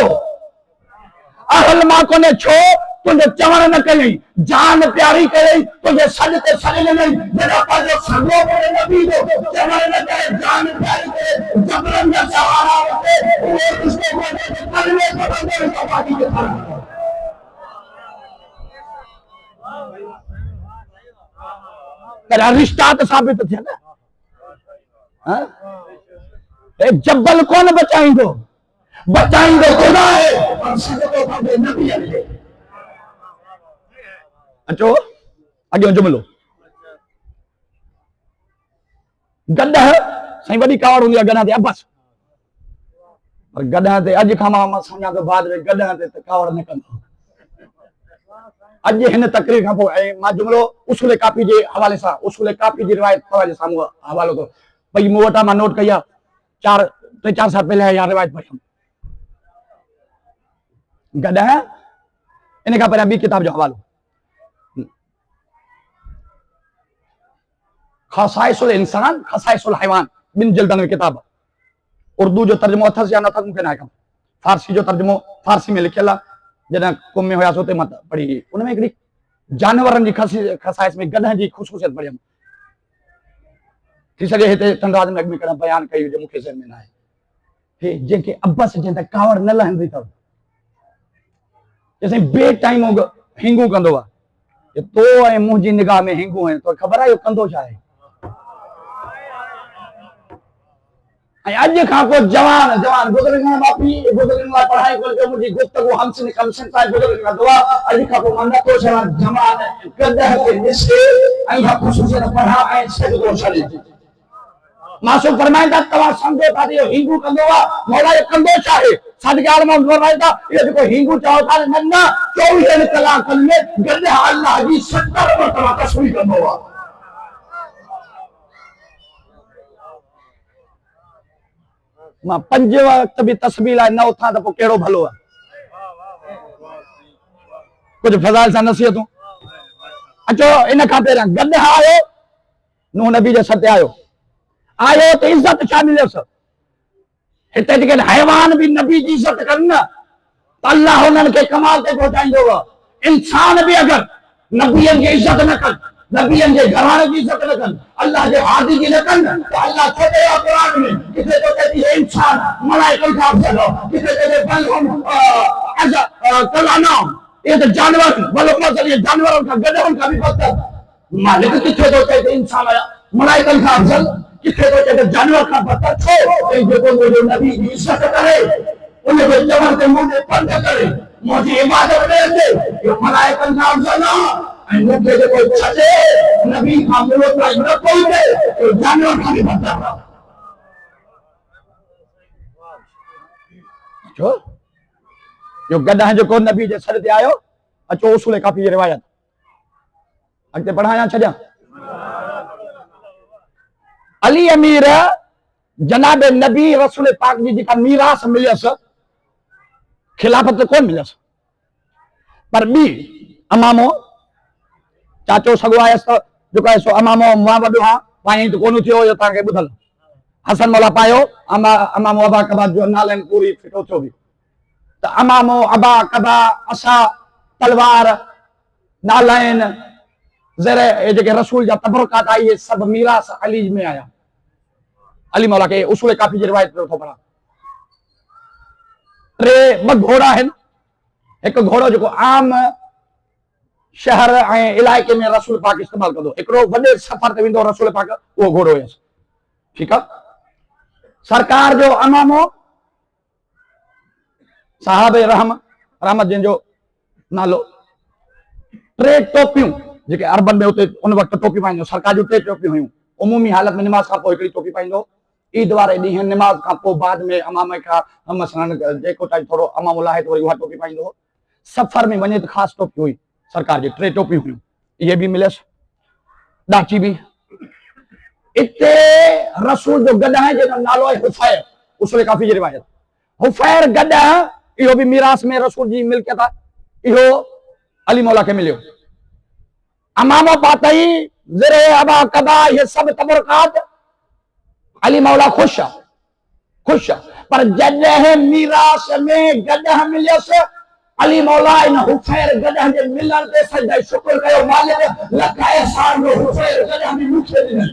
[SPEAKER 2] अहल मां कोने, छो तुंहिंजो चवण न कयई, जान प्यारी कयई, तुंहिंजे सॾ ते सॾ ॾिनई। जॾहिं पंहिंजो सगो कोने नबी जो चवण न करे, जान प्यारी करे, जबरन जा सहारा वठे, उहो रिश्तो कोने कलमे पढ़ंदो सफ़ाई के फर्क। रिश्ता तो साबित थे ना। जबल कौन बचाईंदो, बचाईंदो खुदा है और सजदो पंहिंजे नबी खे। अचो अॻियो जुमिलो। गॾह साईं वॾी कावड़ हूंदी आहे गॾह ते अबस, पर गॾह ते अॼु खां मां सम्झां थो बाद में गॾह ते कावड़ न कंदो। अॼु हिन तकरीर खां पोइ ऐं मां जुमिलो उसूल कापी जे हवाले सां, उसूल कापी जी रिवायत तव्हांजे साम्हूं हवालो थो भई मूं वटां मां नोट कई आहे। 3-4 साल पहले इहा रिवायत पढ़ी गॾह। इन खां पहिरियां ॿी किताब जो हवालो खसाइसुल इंसान खसाइसुल हैवान, 2 जिल्दनि में किताब। उर्दू जो तर्जुमो अथसि या न अथसि मूंखे न आहे। फारसी जो तर्जुमो फारसी में लिखियल आहे। जॾहिं कुम में हुयासीं उते मां पढ़ी, उनमें हिकिड़ी जानवरनि जी खसाइस में गॾह जी ख़ुशूसियत पढ़ियमि। थी सघे हिते चंद्राज में अॻु में कॾहिं बयानु कई हुजे, मूंखे ज़हन में न आहे। हे जेके अब्बस जंहिं त कावड़ न लहंदी अथव, जैसे बे टाइम हिंगू कंदो आहे, तो ऐं मुंहिंजी निगाह में हिंगू आहिनि, तो ख़बर आहे इहो कंदो छा आहे। ऐं अॼु खां पोइ जवान बुज़ुर्ग मापी बुज़ुर्ग लाइ पढ़ाई कयो। मुंहिंजी गुफ़्तगू हमसिन कमसिन सां बुज़ुर्ग कंदो आहे। अॼु खां पोइ मां नथो चवां जवान गॾह खे ॾिसे ऐं इहा ख़ुशूसियत पढ़ा ऐं सजदो छॾे। मासूम फरमाईंदा तव्हां सम्झो था त इहो हिंगू कंदो आहे, मौला इहो कंदो छा आहे। सादिक़ मां फरमाईंदा इहो जेको हिंगू चओ था न 24 कलाकनि में गॾह अल्लाह जी 70 मरतबा तस्बीह कंदो आहे। मां 5 वक्त भी तस्बीह लाइ न उथां त पोइ कहिड़ो भलो आहे। कुछ फज़ाइल सां नसीहतूं। अचो इन खां पहिरियां गॾह आयो, नूह नबी जे सर ते आयो त इज़त छा मिलियोसि। हिते जेके हैवान भी नबी जी इज़त कनि न त अल्लाह हुननि खे कमाल ते पहुचाईंदो। इंसान भी अगरि नबीअनि जी इज़त न कनि, नबीअनि जे घराणे जी इज़त न कनि, अल्लाह जे हादी जी न कनि त अल्लाह छो चयो क़ुरान में किथे तो कहती है इंसान मलाइकनि खां अफ़ज़ल हो, किथे चए बल हम कलानाम, ये तो जानवर बलो मसल ये जानवरों का गधों का भी बदतर। मालिक किथे तो कहते इंसान मलाइकनि खां अफ़ज़ल, किथे तो कहते जानवर खां बदतर। छो जेको मुंहिंजो नबी जी इज़त करे, उनजे चवण ते मुंहिंजे पंध करे, मुझी इबादत करते ये मलाइकन का अफजल है मुझे जो कोई छजे नबी का मुल्क न कोई दे तो जानवर का भी बता जो गदा है जो को नबी जे सर ते आयो अचो उसूल काफी रिवायत अगते पढ़ाया छजा अली अमीर जनाब नबी रसूल पाक जी जेका मीरास मिलियस खिलाफत कोन मिलियस पर बी अमामो चाचो सगवायस जो कहे सो अमामो मां वडो हा पाई तो कोन थियो यो ताके बुधल हसन मौला पायो अमामो अबा कबा जो नालन पूरी फिटो थो भी तो अमामो अबा कबा असा तलवार नालाइन जरे ये जेके रसूल जा तबरकात आई ये सब मीरास अली में आया अली मौला के उसूल काफी जी रिवायत तो पढ़ा टे ब घोड़ा है एक घोड़ो जो आम शहर इलाके में रसूल पाक इस्तेमाल कर दो एकड़ो वडे सफर ते विंदो रसूल पाक वो घोड़ो है ठीक है सरकार जो अमामो साहब रहमत जिन जो नालो टे टोपियूं जेके अरबन में उते उन वक्त टोपी पाइंदो सरकार जो टे टोपियूं हुयूं उमूमी हालत में नमाज का हिकड़ी टोपी पाइंदो ईद वारे ॾींहुं नमाज का बाद में अमाम का मसलन जेको टाइम थोड़ो अमाम लाहे तो वह टोपी पाइंदो सफर में वने तो खास टोपी हुई सरकार जी टे टोपी हुई ये भी मिलस डाची भी इते रसूल जो गदा है जेका नालो है हुफैर उसले काफी जी रिवायत हुफैर गदा इहो भी मीरास में रसूल जी मिलकियत है इहो अली मौला के मिलियो अमामा पातई जरे अबा कबा ये सब तबरकात अली मौला खुश पर जॾहिं मीरास में गॾह मिलियस अली मौला इन हुफैर गॾह जे मिलण ते सजदा शुक्र कयो मालिक लख एहसान जो हुफैर गॾह में मूंखे ॾिनई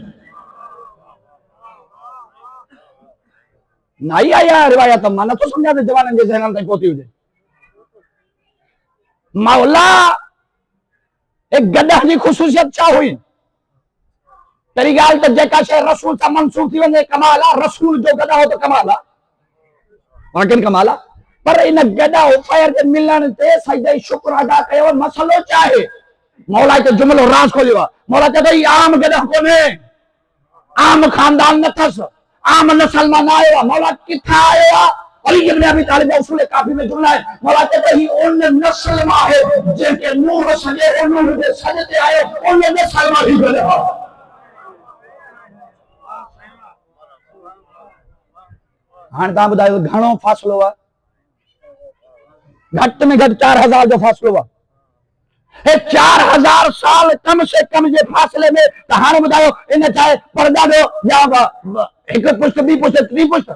[SPEAKER 2] नहीं आया रिवायत मां नथो सम्झां त जवाननि जे ज़हननि ताईं पहुती हुजे मौला एक गॾह जी ख़ुसूसियत छा हुई तेरी गाल तो जेका शे रसूल सा मंसूब थी वने कमाल है रसूल जो गदा हो तो कमाल है वाकई कमाल है पर इन गदा हुफैर के मिलन ते सजदे शुक्र अदा कयो मसलो चाहे मौला के जुमलो राज खोलियो मौला चतो ई आम गदा कोने आम खानदान न थस आम नस्ल में ना आयो मौला किथा आयो अली इब्न अबी तालिब उसूल काफी में जुमला है मौला चतो ही उन नस्ल में है जेके नूह सजे उन दे सजते आयो उन नस्ल में भी गदा हाँ ता बुधायो घणो फासलो है घट में घट 4000 जो फासलो है 4000 साल कम से कम जे फासले में तो हाँ बुधायो इन चाहे पर्दा दो या एक पुष्ट बी पुष्ट त्री पुष्ट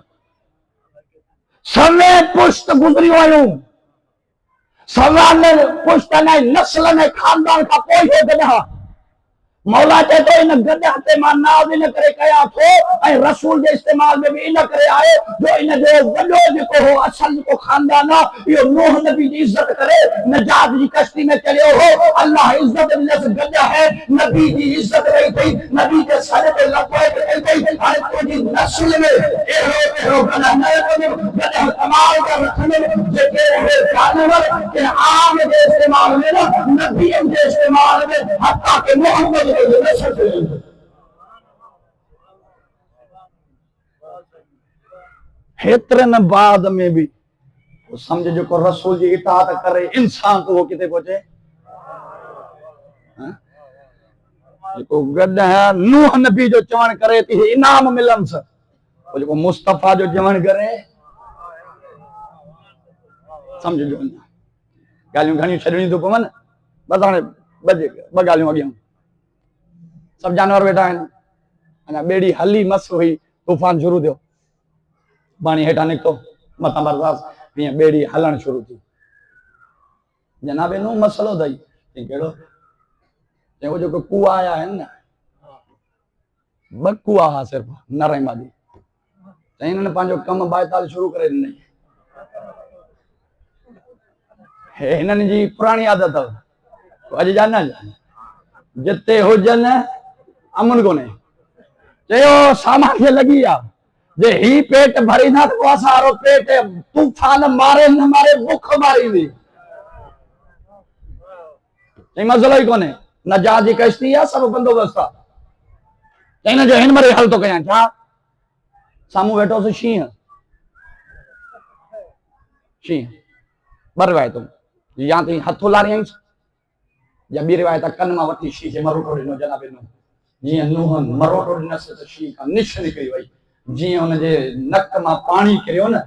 [SPEAKER 2] सवे पुष्ट गुजरी आयूं सवा ने पुष्ट ने नस्ल ने खानदान का कोई हो गया मौला चे तो इन गदा ते मां नाज इन करे कया थो ऐ रसूल के इस्तेमाल में भी इन करे आए जो इन जो वडो जेको हो असल को खानदान यो नूह नबी की इज्जत करे नजात की कश्ती में चलियो हो अल्लाह इज्जत मिलस गदा है नबी की इज्जत रही थी नबी के सर पे लपेट गई थी हर कोई नस्ल में एहो गदा न गदा कमाल का रखने जेके जानवर के आम के इस्तेमाल में नबी के इस्तेमाल में हत्ता के मोहम्मद हेतरन बाद में भी समझ जो को रसूल जी इताअत करे इंसान तो वो किते पहुंचे जो गड है नूह नबी जो चवण करे थी इनाम मिलन स जो मुस्तफा जो चवण करे समझ जो गालियों घणी छडणी तो पवन बस हाणे ब गालियों अॻियां सब जानवर वेठा हैं अना बेड़ी हली मस हुई तूफान शुरू थियो पानी हेठा निकतो मथा बर्दाश्त ये बेड़ी हलन शुरू थी जनाबे नो मसलो दई केड़ो वो जो कुआ आया है ना बकुआ हा सिर्फ नरई मादी त इन्हनि पंहिंजो कम 42 शुरू करे ॾिनई हिननि जी पुराणी आदत अॼु जाना जिते हुजन अमुन कोने चयो सामान खे लगी आ जे ही पेट भरी ना तो असारो पेट तूफान मारे न मारे भूख मारी दी चई मसलो ही कोने नजात जी कश्ती है सब बंदोबस्त आहे चई न जो हिन मरे हल तो कयां छा सामू वेठो से शींहं शींहं ॿ रिवायतूं या त हथो लारियईंसि या ॿी रिवायत कन मां वठी शींहं खे मरोटो ॾिनो जनाबे नूह जीअं नूह मरोटो ॾिनसि त शींहं खां निश निकिरी वई जीअं हुनजे नक मां पाणी किरियो न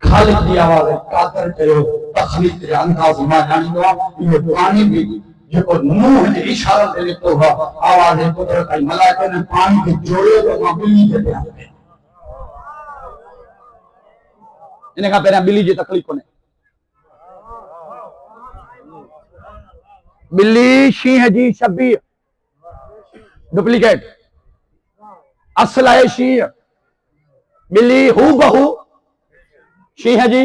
[SPEAKER 2] खालिद जी आवाज़ कातर चयो तखलीक जे अंदाज़ मां ॼाणींदो आहे इहो पाणी बि जेको नूह जे इशारे ते निकितो हो आवाज़ कुदरत ऐं मलाइकनि ने पाणी खे जोड़ियो त मां ॿिली जे ध्यान में इन खां पहिरियां ॿिली जी तकलीफ़ कोन्हे ॿिली शींहं जी शबीह डुप्लीकेट असल आहे शींहं ॿिली हू बहू शींहं जी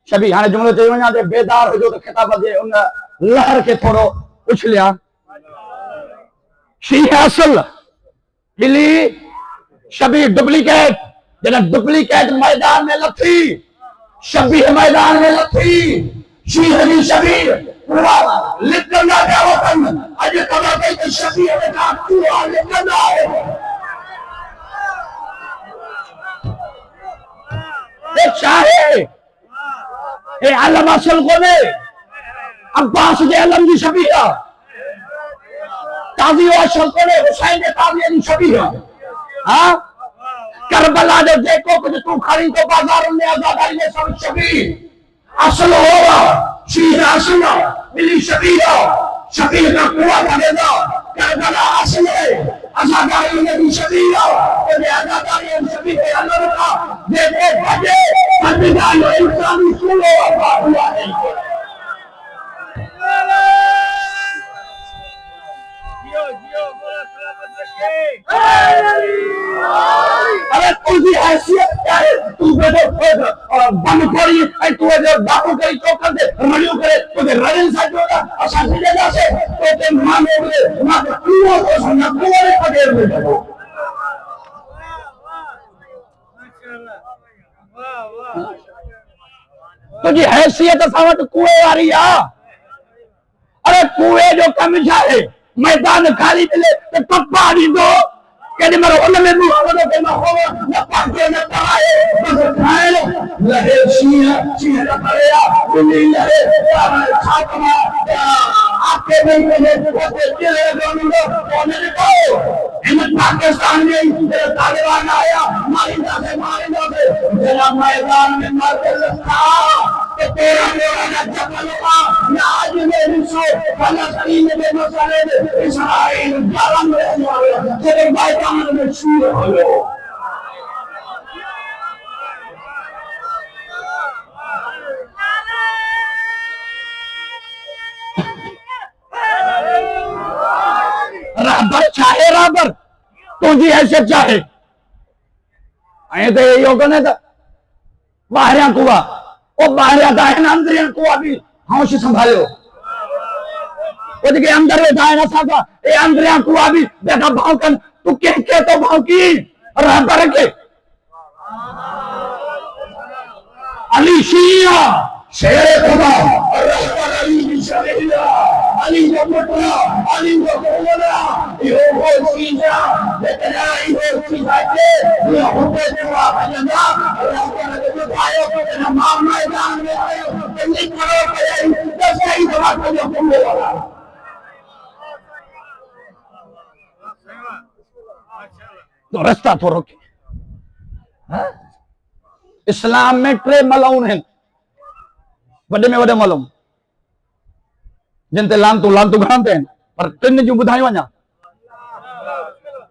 [SPEAKER 2] शबीह हाणे जुमिलो चई वञा ते बेदार हुजो त खिताब जे उन लहर खे थोरो उछलिया शींहं असल ॿिली शबीह डुप्लीकेट जॾहिं डुप्लीकेट मैदान में लथी शबीह मैदान में लथी शींहं जी शबीह लिकंदा पिया वतन अॼु ख़बर पई त शबीह में का कूड़ा लिकंदा आहे चाहे ए आलम असल कोने अब्बास जे आलम जी शबीह ताज़ी असल कोने हुसैन जे ताज़ी जी शबीह हां करबला जो जेको कुछ तू खड़ी तो बाजार में आजादारी में सब शबीह असल होगा शींहं असल ॿिली शबीह शबीह का कुआ बनेगा करबला असल है आजादारी में भी शबीह और आजादारी में शबीह के अंदर का देखो बजे संविधान इंसानी सुनो हुआ है अरे तुझी हैसियत क्या है तू बंद करी तू जो बापू करी चौकन दे रमणियों करे तुझे रजन सा जोड़ा असा जगह से तो ते मानोगे ना तू वो समझ पूरे पदेर में देखो तुझी हैसियत असा वट कुएं वारी आ अरे कुएं जो कम छा है मैदान खाली मिले तो पप्पा दी दो केॾी महिल हुन में बि हलंदो के न हो न पाके न पाए बस खाइण लहे शींहं शींहं न करे ॿिली लहे खात्मा आपके में होते दिले दोनों कोने को इन पाकिस्तान में तालिबान आया मारिंदा से जरा मैदान में मार के लगा के तेरा मेरा न जबलवा ना आज में हिस्सो फलस्तीन में मसले में इस्राइल गरम में तेरे मैदान में शुरू हो राबर चाहे राबर तुझी हैसियत चाहे ऐं त इहो कोन्हे त ॿाहिरियां कुआ ओ ॿाहिरियां त आहिनि अंदरियां कुआ बि होश संभालियो ओ जेके अंदर वेठा आहिनि असां खां ए अंदरियां कुआ बि वेठा भौंकनि तूं कंहिंखे थो भौंकी राबर खे अली शींहं शेर खुदा रहबर अली की शरीया अली को पुटरा अली को कोला यो हो शींहं लेकिन आई हो शींहं के ये होते हुआ भजना रहबर के भाइयों को ना मार मैदान में आयो कितनी करो पे दस कई दफा को जो बोला तो रास्ता तो रोके हां इस्लाम में टे मलाउन हैं वडे में वडे मलम जिन ते लानतू घणंदे आहिनि पर टिन जूं ॿुधायूं वञा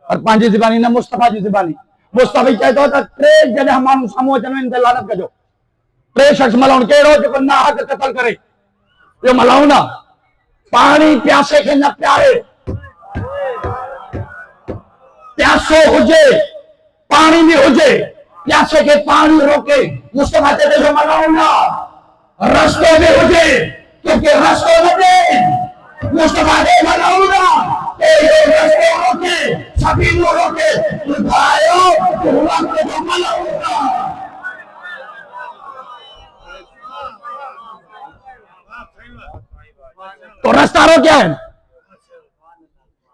[SPEAKER 2] पर पंहिंजी ज़बानी न मुस्तफ़ा जी ज़बानी मुस्तफ़ा चए थो त टे जॾहिं माण्हू साम्हूं अचनि इन ते लानत कजो टे शख़्स मलाउन कहिड़ो जेको नाहक क़त्ल करे इहो मलाउन आहे पाणी प्यासे खे न प्यारे प्यासो हुजे पाणी बि हुजे प्यासे के पानी रोके मुस्तफा ते जो मलाउन रस्तो में हुजे क्योंकि रस्तो न दे मुस्तफा ते मलाउन ए रस्तो रोके सभी लोग रोके भाइयों तो वक्त जो मलाउन तो रास्ता रोके है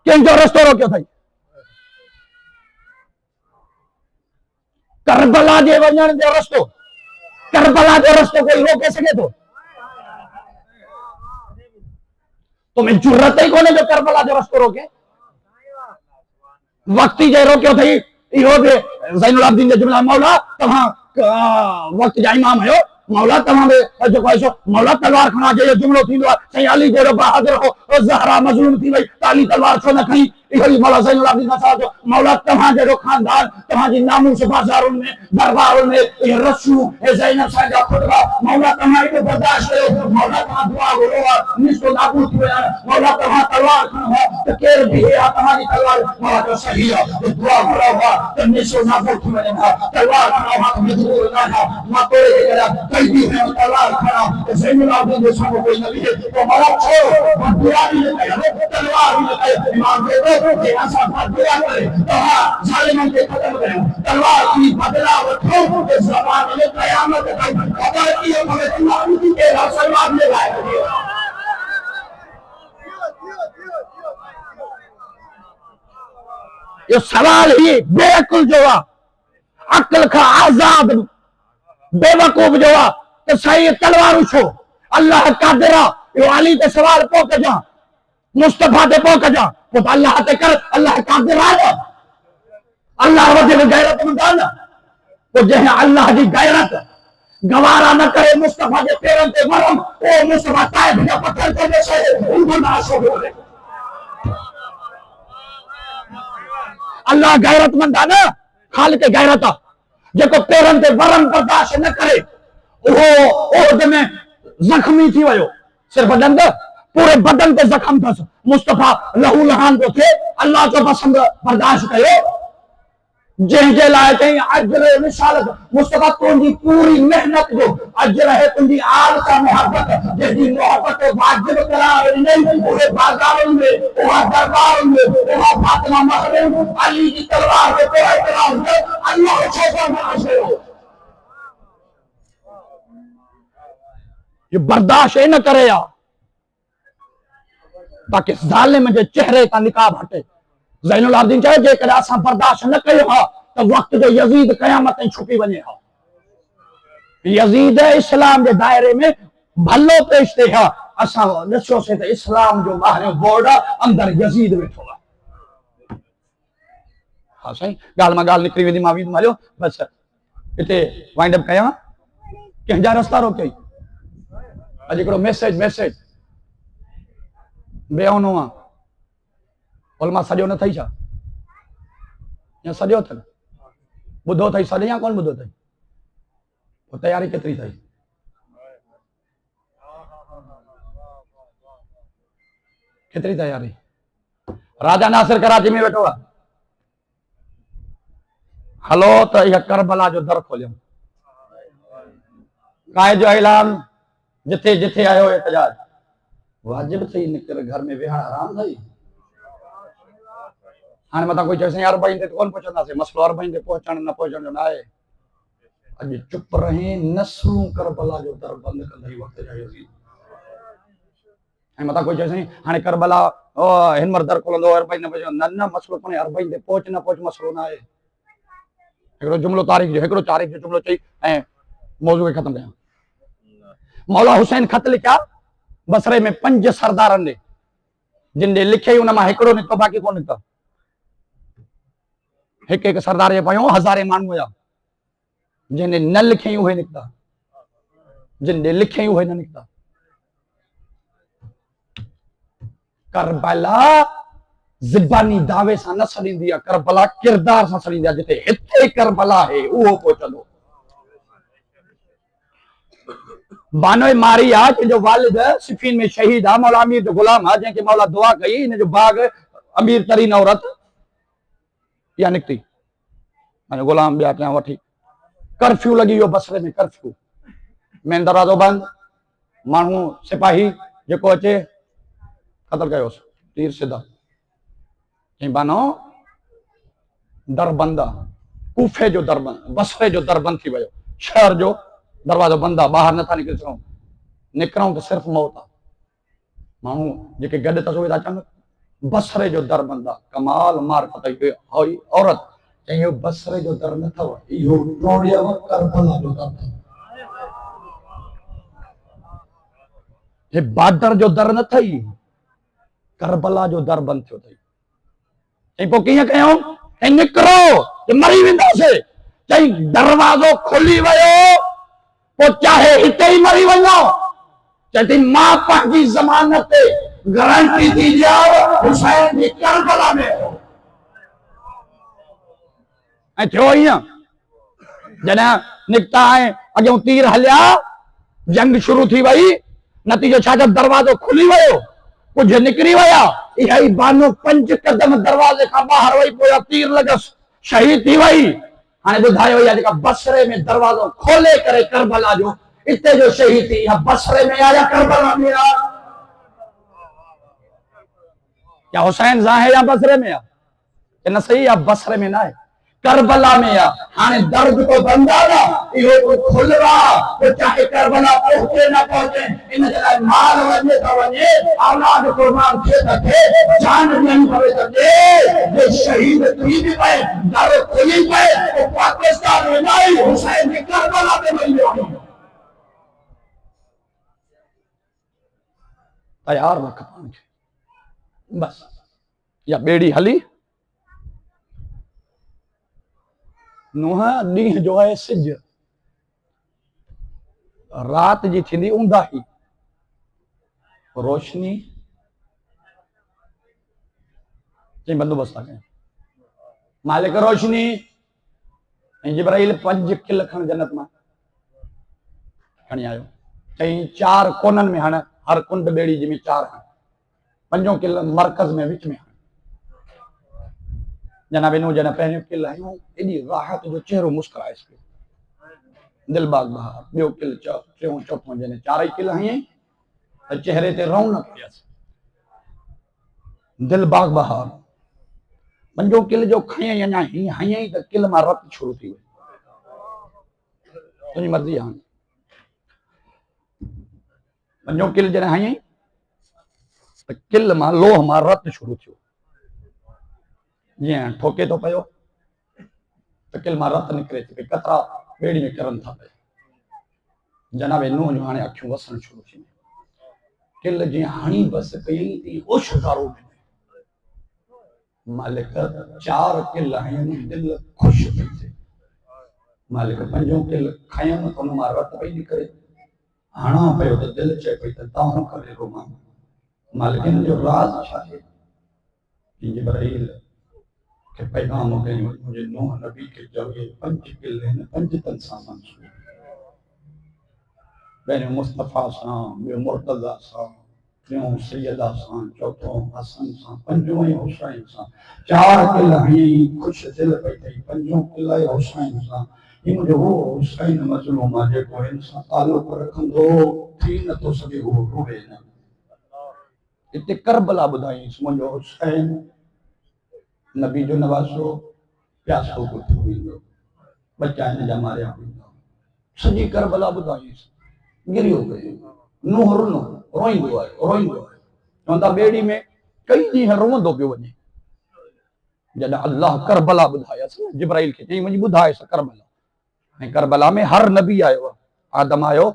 [SPEAKER 2] कंहिंजो रस्तो रोकियो अथई? करबला जे वञण जो रस्तो, करबला जो रस्तो कोई रोके सके थो? तुम्हें जुर्रत ही कोने जो करबला जो रस्तो रोके। वक्ती जे रोकियो अथई इहो बि ज़ैनुल आबिदीन जो जुमला, मौला तव्हां वक्त जा इमाम आहियो, मौला तव्हां बि जेको आहे सो मौला तलवार खणा जो जुमलो थींदो आहे, साईं अली जहिड़ो बहादुर हो, ज़हरा मज़लूम थी वई, ताली तलवार छो न खणी? इहो ई मौला ज़ैनुल आबिदीन साहब जो मौला तव्हां जहिड़ो खानदान, तव्हांजी नामूस बाज़ारुनि में दरबारुनि में इहे रसूं हे ज़ैनब साईं जा खुतबा, मौला तव्हां एॾो बर्दाश्त कयो, मौला तव्हां दुआ घुरो आहे, निस्तो नाबूद थी विया, मौला तव्हां तलवार खणो आहे त केरु बीहे आहे तव्हांजी तलवार, मौला चयो सही आहे, दुआ घुरो आहे त निस्तो नाबूद थी वञे हा, तलवार खणो आहे त मजबूर न आहे, मां तोड़े करे कई बि है तलवार खणा त ज़ैनुल आबिदीन जो साम्हूं कोई न बीहे, तो मौला छो मां दुआ बि न कई, तलवार बि न कई, इमाम चयो कि असां दुआ करे तव्हां ज़ालिमनि खे ख़तम कयो, तलवार की बदला वठो त ज़माने में क़यामत ताईं ख़बर इहो पवे त माण्हू कहिड़ा सलवार जे लाइ ये सवाल ही बेअकुल जो आहे, अकल खां आज़ाद बेवकूफ़ जो आहे त साईं तलवारूं छो? अल्लाह कादिर आहे, इहो अली ते सवाल पोइ कजां, मुस्तफ़ा ते पोइ कजां, पोइ त अल्लाह ते कर, अल्लाह कादिर आहे, अल्लाह वधीक गैरतमंद आहे न। पोइ जंहिं अल्लाह जी गैरत गवारा न करे मुस्तफ़ा जे पेरनि ते मरम, ओ मुस्तफ़ा ताइफ जा पत्थर ते सहे उन ना छो बोले? अल्लाह गैरतमंद आहे न, खालिक गैरत आहे, जेको पेरनि ते वरम बर्दाश्त न करे उहो ओहद में ज़ख्मी थी वियो, सिर्फ़ डंद पूरे बदन ते ज़ख्म अथसि, मुस्तफ़ा लहू लहान थो थिए, अल्लाह जो पसंद बर्दाश्त कयो, जंहिंजे लाइ चई अजर रिसालत, मुस्तफ़ा तुंहिंजी पूरी मेहनत जो अजर है, तुंहिंजी आल सां मोहब्बत, जंहिंजी मोहब्बत वाजिब करार ॾिनई, उहे बाज़ारुनि में, उहा दरबारुनि में, उहा फातिमा महरून अली जी तलवार ते को एतराज़ न, अल्लाह छो बर्दाश्त कयो? ये बर्दाश्त न करे या ताकि ज़ालिम जे चेहरे का निकाब हटे। ज़ैनुल आबिदीन चयो जेकॾहिं असां बर्दाश्त न कयो हा त वक़्त जो यज़ीद क़यामत ताईं छुपी वञे हा। यज़ीद इस्लाम जे दायरे में भलो पेश थिए हा, असां ॾिसोसीं त इस्लाम जो ॿाहिरियों बोर्ड अंदर यज़ीद वेठो आहे। हा साईं, ॻाल्हि मां ॻाल्हि निकिरी वेंदी, मां वेंदुमि, हलियो बसि हिते वाइंड अप कयां, कंहिंजा रस्ता रोकियई। अॼु हिकिड़ो मैसेज बेओनो आहे, उलमा सॼो न अथई छा? या सॼो अथनि? ॿुधो अथई सॼो या कोन ॿुधो अथई? पोइ तयारी केतिरी अथई? केतिरी तयारी? राजा नासिर कराची में वेठो आहे, हलो त इहा करबला जो दर खोलियो, काए जो ऐलान, जिथे जिथे आयो एहतजाज, वाजिब थी निकर घर में वेहण आराम थी। हाँ मत कोई चए अरबईन ते कोन पहुंचंदासीं, मसलो अरबईन ते पहुचण न पहुचण जो न आहे। अॼु चुप रहे, नस्लूं करबला जो दर बंद कंदई वक़्त जा यज़ीद। ऐं मत कोई चए हाणे करबला हिन मर दर खोलंदो, अरबईन न पहुचंदो, न न मसलो कोन्हे, अरबईन ते पहुच न पहुच मसलो न आहे। हिकिड़ो जुमिलो तारीख़ जो जुमिलो चई ऐं मौज़ू खे ख़त्म कयां। मौला हुसैन ख़त लिखिया बसरे में 5 सरदारनि ने, जिन ने लिखे उन मां हिकिड़ो निकितो, बाक़ी कोन निकिता। हिकु हिकु सरदार जे पयो हज़ारे माण्हू हुया, जिन न लिखियईं उहे निकिता, जिन ने लिखियईं उहे न निकिता। करबला ज़बानी दावे सां न सड़ींदी आहे, करबला किरदार सां सड़ींदी आहे। जिथे हिते करबला है उहो पहुचंदो। बानोए मारी आहे, जंहिंजो वालिद सिफीन में शहीद आहे, मौला अमीर जो गुलाम आहे, जंहिंखे मौला दुआ कई, इन जो बाग अमीर तरीन औरत या निकिती, गुलाम ॿिया कया वठी। कर्फ्यू लॻी वियो बसरे में, कर्फ्यू, मेन दरवाज़ो बंदि, माण्हू सिपाही जेको अचे क़तल कयोसि, तीर सिधा। चई बानो दर बंदि आहे, कूफे जो दर बंदि, बसरे जो दर बंदि थी वियो, शहर जो दरवाज़ो बंदि आहे, ॿाहिरि नथा निकिरी सघूं, निकिरूं त सिर्फ़ु मौत आहे। माण्हू जेके गॾु अथसि उहे था चवनि बसरे जो दर बंदा कमाल मार्फत हुई औरत चयो बसरे जो दर न थव इहो टोड़िया करबला जो दर थव ये बादर जो दर न थई करबला जो दर बंद थियो थई चई पो कीअं कयूं ऐं निकिरो ये मरी वेंदासीं चई दरवाजो खुली वियो पो चाहे हिते ही मरी वञो चई मां पंहिंजी ज़मानत ते गारंटी थी ॾियां हुसैन जी करबला में ऐं थियो ईअं जॾहिं निकिता ऐं अॻियां तीर हलिया जंग शुरू थी वई नतीजो छा जो दरवाजो खुली वियो कुछ निकिरी विया इहा ई बानो 5 कदम दरवाजे खां ॿाहिरि वई पोयां तीर लॻस शहीद थी वई हाणे ॿुधायो इहा जेका बसरे में दरवाजो खोले करे करबला जो इते जो शहीद थी इहा बसरे में आ या करबला में आ क्या हुसैन ज़ाहिर या बसरे में आ न सही या बसरे में ना है करबला में आ हाने दर्द को बंदा ना इहो खुल रहा तो चाहे करबला पहुंचे ना पहुंचे इन जगह माल वने त वने औलाद कुर्बान थे त थे जान नहीं पवे त दे ये शहीद थी भी पे दर खुली पे तो पाकिस्तान में नहीं हुसैन की करबला में मिल गई तैयार वक्त बस या बेड़ी हली नुहा ॾींहं जो है सिज रात जी थींदी ऊंदाही रोशनी चई बंदोबस्त करें मालिक रोशनी जिब्राइल 5 किल खण जन्नत मां खणी आयो चई 4 कोनन में हाणे हर कुंड बेड़ी जी में 4 5 किल मरकज में विच में जनाब नो जना पहले किल आयो एडी राहत जो चेहरो मुस्कुराए दिलबाग बहार बियो किल चौथों जने 4 किल हई चेहरे ते रौनक पियस दिलबाग बहार 5 किल जो खई अञा ही हई त किल मां रत शुरू थी वई तुझी मर्जी हां 5 किल जने हई त किल मां लोह मां रत शुरू थियो जी ठोके तो पयो तो किल मां रत निकरे थी कतरा बेड़ी में करन था पे जनाब नूह जो हाने अखियों वसण शुरू थी किल जी हणी बस कई थी ओशगारो में मालिक 4 किल हयन दिल खुश पई थे मालिक 5 किल खयन तो मां रत पई निकरे हणा पयो तो दिल चे पई त ताऊ करे रोमा मालिक जो राज छा है जिब्राइल के पैगाम हो गए मुझे नूह नबी के जब ये 5 किले ने 5 तन सामान छू मैंने मुस्तफा सा बे मुर्तजा सा क्यों सैयदा सा चौथो हसन सा 5 हुसैन सा 4 किले ही खुश दिल पई थई 5 किले हुसैन सा इन जो हुसैन मजलूम जे को इंसान ताल्लुक रखंदो थी न तो सके वो रोवे न इते करबला बुधाई मुझो हुसैन नबी जो नवासो प्यासो को थींदो बच्चा इन जा मारिया सजी करबला बुधाई गिरियो गयो नूह रुनो रोइंदो आहे चवंदा बेड़ी में कई ॾींहं रोंदो पियो वञे जॾहिं अल्लाह करबला ॿुधायसि जिब्राइल खे चई वञी ॿुधायसि करबला ऐं करबला में हर नबी आयो आहे आदम आयो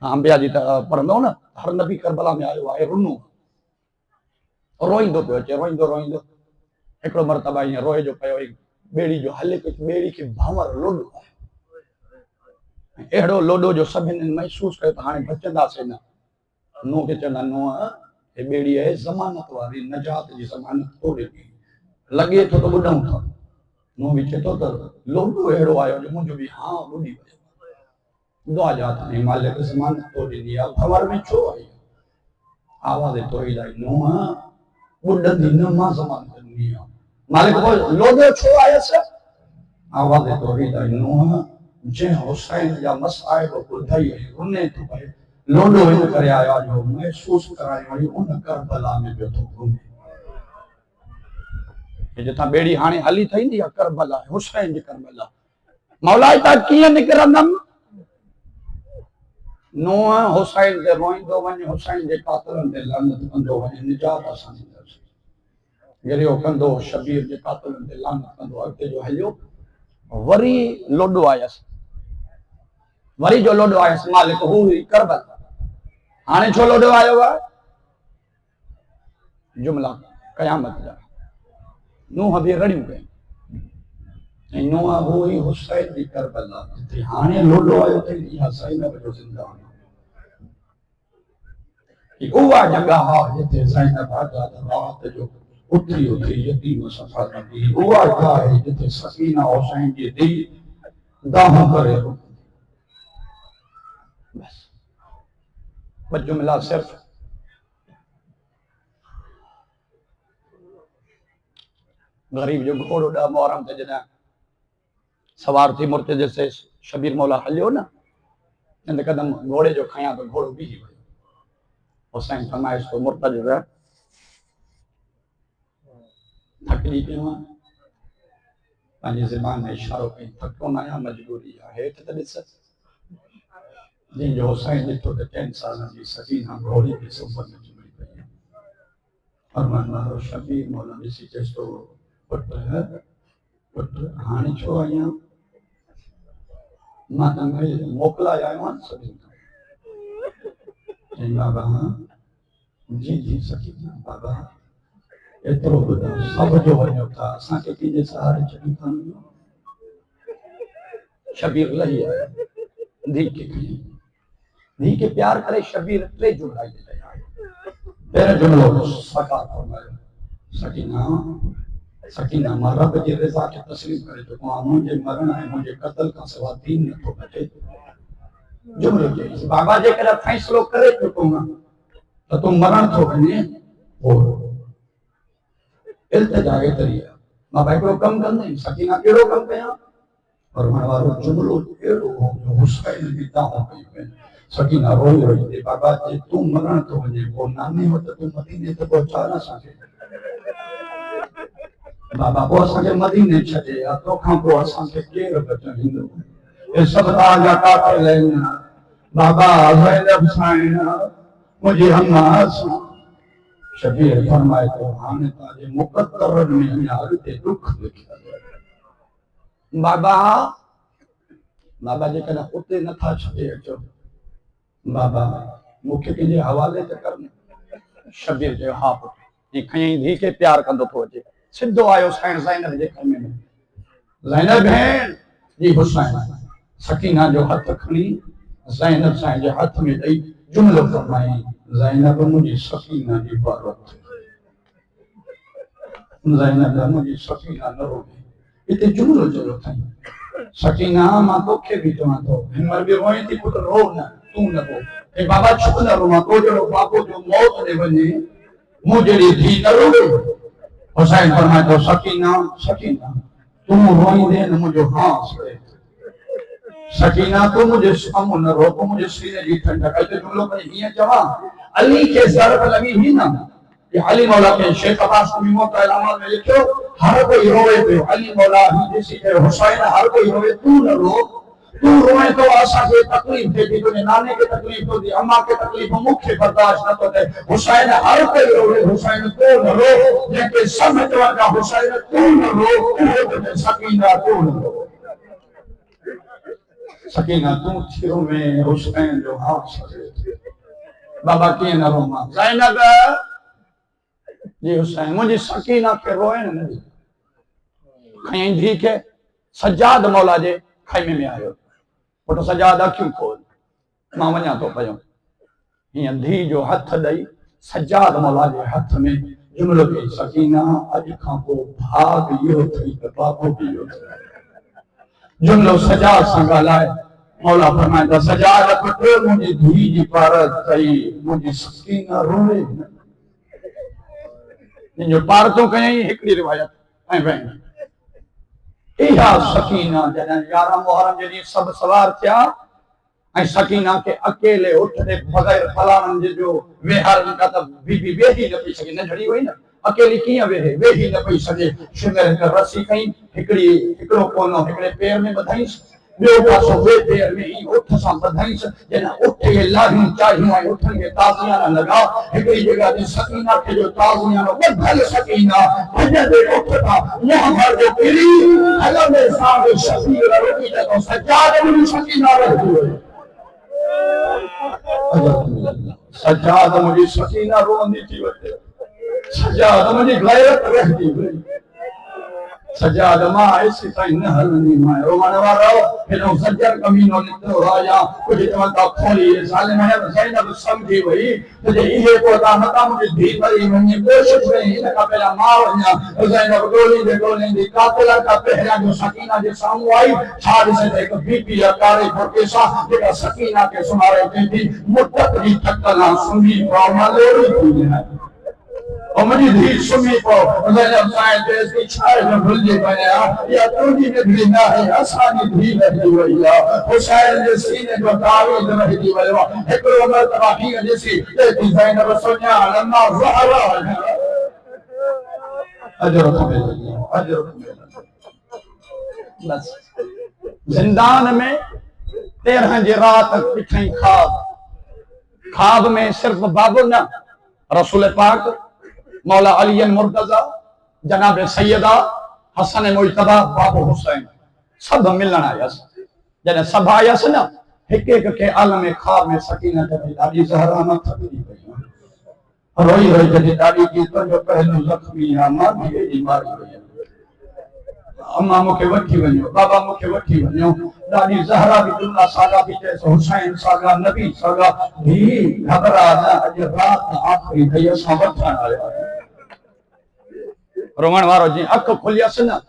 [SPEAKER 2] अंबिया जी त पढ़ंदो न हर नबी करबला में आयो आहे रुनो रोइंदो पियो अचे रोइंदो हिकिड़ो मरतबा ईअं रोए जो पियो बेड़ी जो हले बेड़ी खे भंवर लोॾो अहिड़ो लोॾो जो सभिनी महसूस कयो त हाणे बचंदासीं न नूह खे चवंदा नूह हे बेड़ी आहे ज़मानत वारी नजात जी ज़मानत तोड़े ॾी लॻे थो त ॿुधऊं था नूह बि चए थो त लोॾो अहिड़ो आयो जो मुंहिंजो बि हा ॿुधी वियो दुआ जात में मालिक ज़मानत तोड़े ॾी आहे भंवर में छो आई आवाज़ तोड़ी लाई नूह ॿुधंदी न मां ज़मानत ॾिनी आहे मालिक लोॾो छो आयसि आवाज़ तोड़ी लाई नूह जंहिं हुसैन जा मसाइब ॿुधाई उन थो पए लोॾो इन करे आयो जो महसूस करायो वई उन करबला में पियो थो घुमे जितां बेड़ी हाणे हली थई नी करबला हुसैन जी करबला मौला ता कीअं निकिरंदमि नूह हुसैन ते रोईंदो वञे हुसैन जे कातलनि ते लानत कंदो वञे निजात असां ॾींदासीं गिरियो कंदो शबीर जे कातिलनि ते लानत कंदो अॻिते जो हलियो वरी लोॾो आयसि वरी जो लोॾो आयसि मालिक हू हुई करबल हाणे छो लोॾो आयो आहे जुमला क़यामत जा नूह बि रड़ियूं कयूं ऐं नूह हू हुई हुसैन जी करबल आहे जिते हाणे लोॾो आयो अथई इहा ज़ैनब जो ज़िंदान आहे उहा जॻह आहे जिते ज़ैनब आज़ाद रात जो उथी उथी यतीम सफ़ा कंदी उहा जॻह आहे जिते सकीना हुसैन जी धीउ दाहूं करे बस ॿ जुमला सिर्फ़ गरीब जो घोड़ो 10 मुहर्रम ते जॾहिं सवार थी मुर्तज़ से शबीर मौला हलियो न हिन कदम घोड़े जो खयां तो घोड़ो बीही वियो हुसैन फरमाइश तो मुर्तज़ थकजी पियो आहियां पंहिंजी ज़बान में इशारो कई थको न आहियां मजबूरी आहे हेठि त ॾिस जंहिंजो हुसैन ॾिठो त 10 सालनि जी सकीना घोड़े जी सोबत में जुड़ी पई आहे फरमान वारो शबीर मौला ॾिसी चएसि थो पुट हाणे छो आहियां मां तव्हांखे मोकिलाए आयो आहियां सभिनी खां बाबा जी जी सकीना बाबा एतिरो ॿुधायो सभ जो वञो था असांखे कंहिंजे सहारे छॾी था वञो शबीर लही आयो धीउ खे खणी धीउ खे प्यार करे शबीर 3 जुमला चया पहिरियों जुमलो साकार फरमायो सकीना मां रब जी रज़ा खे तस्लीम करे चुको आहियां मुंहिंजे मरण ऐं मुंहिंजे क़त्ल खां सवाइ दीन नथो बचे जुमलो चई बाबा जेकॾहिं फ़ैसिलो करे चुको आहियां त तूं मरण थो वञे पोइ इल्तिजा एतिरी आहे बाबा हिकिड़ो कमु कंदे सकीना कहिड़ो कमु कयां फरमाइण वारो जुमलो अहिड़ो हो जो हुसैन जी दाहूं कयूं सकीना रोई रोई चई बाबा जे तूं मरण थो वञे पोइ नाने वटि तूं मदीने ते पहुचा न असांखे बाबा पोइ असांखे मदीने छॾे या तोखां पोइ असांखे केरु बचाईंदो हे सभु तव्हांजा कातिल आहिनि बाबा ज़ैनब साईं मुंहिंजी अम्मा सां शबीर फरमाए थो हाणे तव्हांजे मुक़द्दरनि में अञा अॻिते दुख लिखियल बाबा जेकॾहिं उते नथा छॾे अचो बाबा मूंखे कंहिंजे हवाले ते कर शबीर चयो हा पुट जी खयईं धीउ खे प्यार कंदो थो अचे सिधो आयो साईं ज़ैनब जे खैमे में ज़ैनब भेण जी हुसैन सकीना जो हथ खणी ज़ैनब साईं जे हथ में ॾेई जुमलो फरमाई ज़ैनब मुंहिंजी सकीना जी बारत ज़ैनब मुंहिंजी सकीना न रोके इते जुमलो चयो अथई सकीना मां तोखे बि चवां थो हिन महिल बि रोई थी पुट रो न तूं न रो हे बाबा छो न रोवां तो जहिड़ो बाबो जो मौत ॾे वञे मूं जहिड़ी धीउ न रोवे हुसैन फरमाए थो सकीना तूं रोईंदे न मुंहिंजो हांस करे सकीना तूं मुंहिंजे साम्हूं न रो तूं मुंहिंजे सीने जी ठंडक हिते जुमलो करे हीअं चवां अली खे ज़रब लॻी हुई न ये अली मौला के शेख अब्बास को मोहतरम अमल में लिखो हर कोई रोवे पियो अली मौला जैसी है हुसैन हर कोई रोवे तू न रो तू रोए तो आशा के तकलीफ थे थी तुझे नाने के तकलीफ हो दी अम्मा के तकलीफ मुख्य बर्दाश्त न तो थे हुसैन हर कोई रोवे हुसैन तू न रो जेके समझवा का हुसैन तू न रो सकीना तू न रो सकीना तू थियो में हुसैन जो हाथ बाबा के न रोमा ज़ैनब जी हुसैन मुझे सकीना के रोए न दी खयईं धी के सजाद मौला जे खैमे में आयो पुट सजाद अखियूं खोल मां वञा तो पयो हीअं धी जो हथ ॾेई सजाद मौला जे हथ में जुमलो कई सकीना अॼु खां पोइ भाग इहो थई त बाबो बि इहो जुमलो सजाद सां ॻाल्हाए मौला फरमाईंदा सजाद पुट मुंहिंजी धी जी पारत कई मुंहिंजी सकीना रोए जो पारतों कयईं हिकिड़ी रिवायत ऐं भेण इहा सकीना जॾहिं 11 मुहर्रम जॾहिं सभु सवार थिया ऐं सकीना के अकेले उठदे बग़ैर फलाणनि जो वेहर न त बीबी वेही न पई सघे नंढड़ी हुई न अकेली कीअं वेही न पई सघे शिमर हिक रसी खई हिकिड़ो कोनो हिकिड़े पेर में ॿधाईंसि ॿियो पासो ॿिए पेर में ई उठ सां ॿधाईंसि जना उठ खे लाहियूं चाहियूं ऐं उठनि खे ताज़ियाना लॻा हिकिड़ी जॻह ते सकीना खे जो ताज़ियानो ॿधल सकीना भॼंदे उठता मोहम्मद जो किरी हलंदे सां शफ़ीर रोटी तो सजाद में सकीना रहती हुई सजाद मुझे सकीना रोंदी थी वठे सजाद मुझे गैरत रहती हुई सजाद मां ऐसी ताईं न हलंदी मां रोमन वारो हेॾो सजर कमीनो निकितो राजा कुझु चवनि था खोली ज़ालिम है ज़ैनब सम्झी वई तुझे इहे कोता नथा मुंहिंजी धीउ मरी वञे कोशिशि कई हिन खां पहिरियां मां वञा ज़ैनब ॻोल्हींदे कलाक खां पहिरियां जो सकीना जे साम्हूं आई छा ॾिसे त हिकु बीबी कारे बुरके सां जेका सकीना खे सुम्हारे पई थी मुद्दत जी थकल सुम्ही पओ मलोड़ी थी वञे और मुझे धी सुमी पो ज़ैनब साईं देश की छाए न भुलजी पया या तुंहिंजी निकली ना है असांजी धी रही वई आहे हुसैन जे सीने जो तावीज़ रहिजी वियो आहे हिकिड़ो मर्तबा हीअं ॾिसी तेजी ज़ैनब सुञाण मां ज़हरा अजर बस जिंदान में 13 जी रात पिछई ख्वाब में सिर्फ बाबू न रसूल पाक मौला अली मुर्तजा जनाब सैयदा हसन मुजतबा बाबू हुसैन सब मिलण आयस जने सब आयस न एक एक के आलम ख्वाब में सकीना के दादी ज़हरा न थकी पई रोई रोई जने दादी की तो पहलू जख्मी है मां भी बीमारी हुई अम्मा मुखे वठी वञो बाबा मुखे वठी वञो दादी ज़हरा भी दुल्ला सागा भी चए हुसैन सागा नबी सागा भी घबरा न अज रात आखिरी भई असां वठण आया रोमन वारो जी अख खुलियस न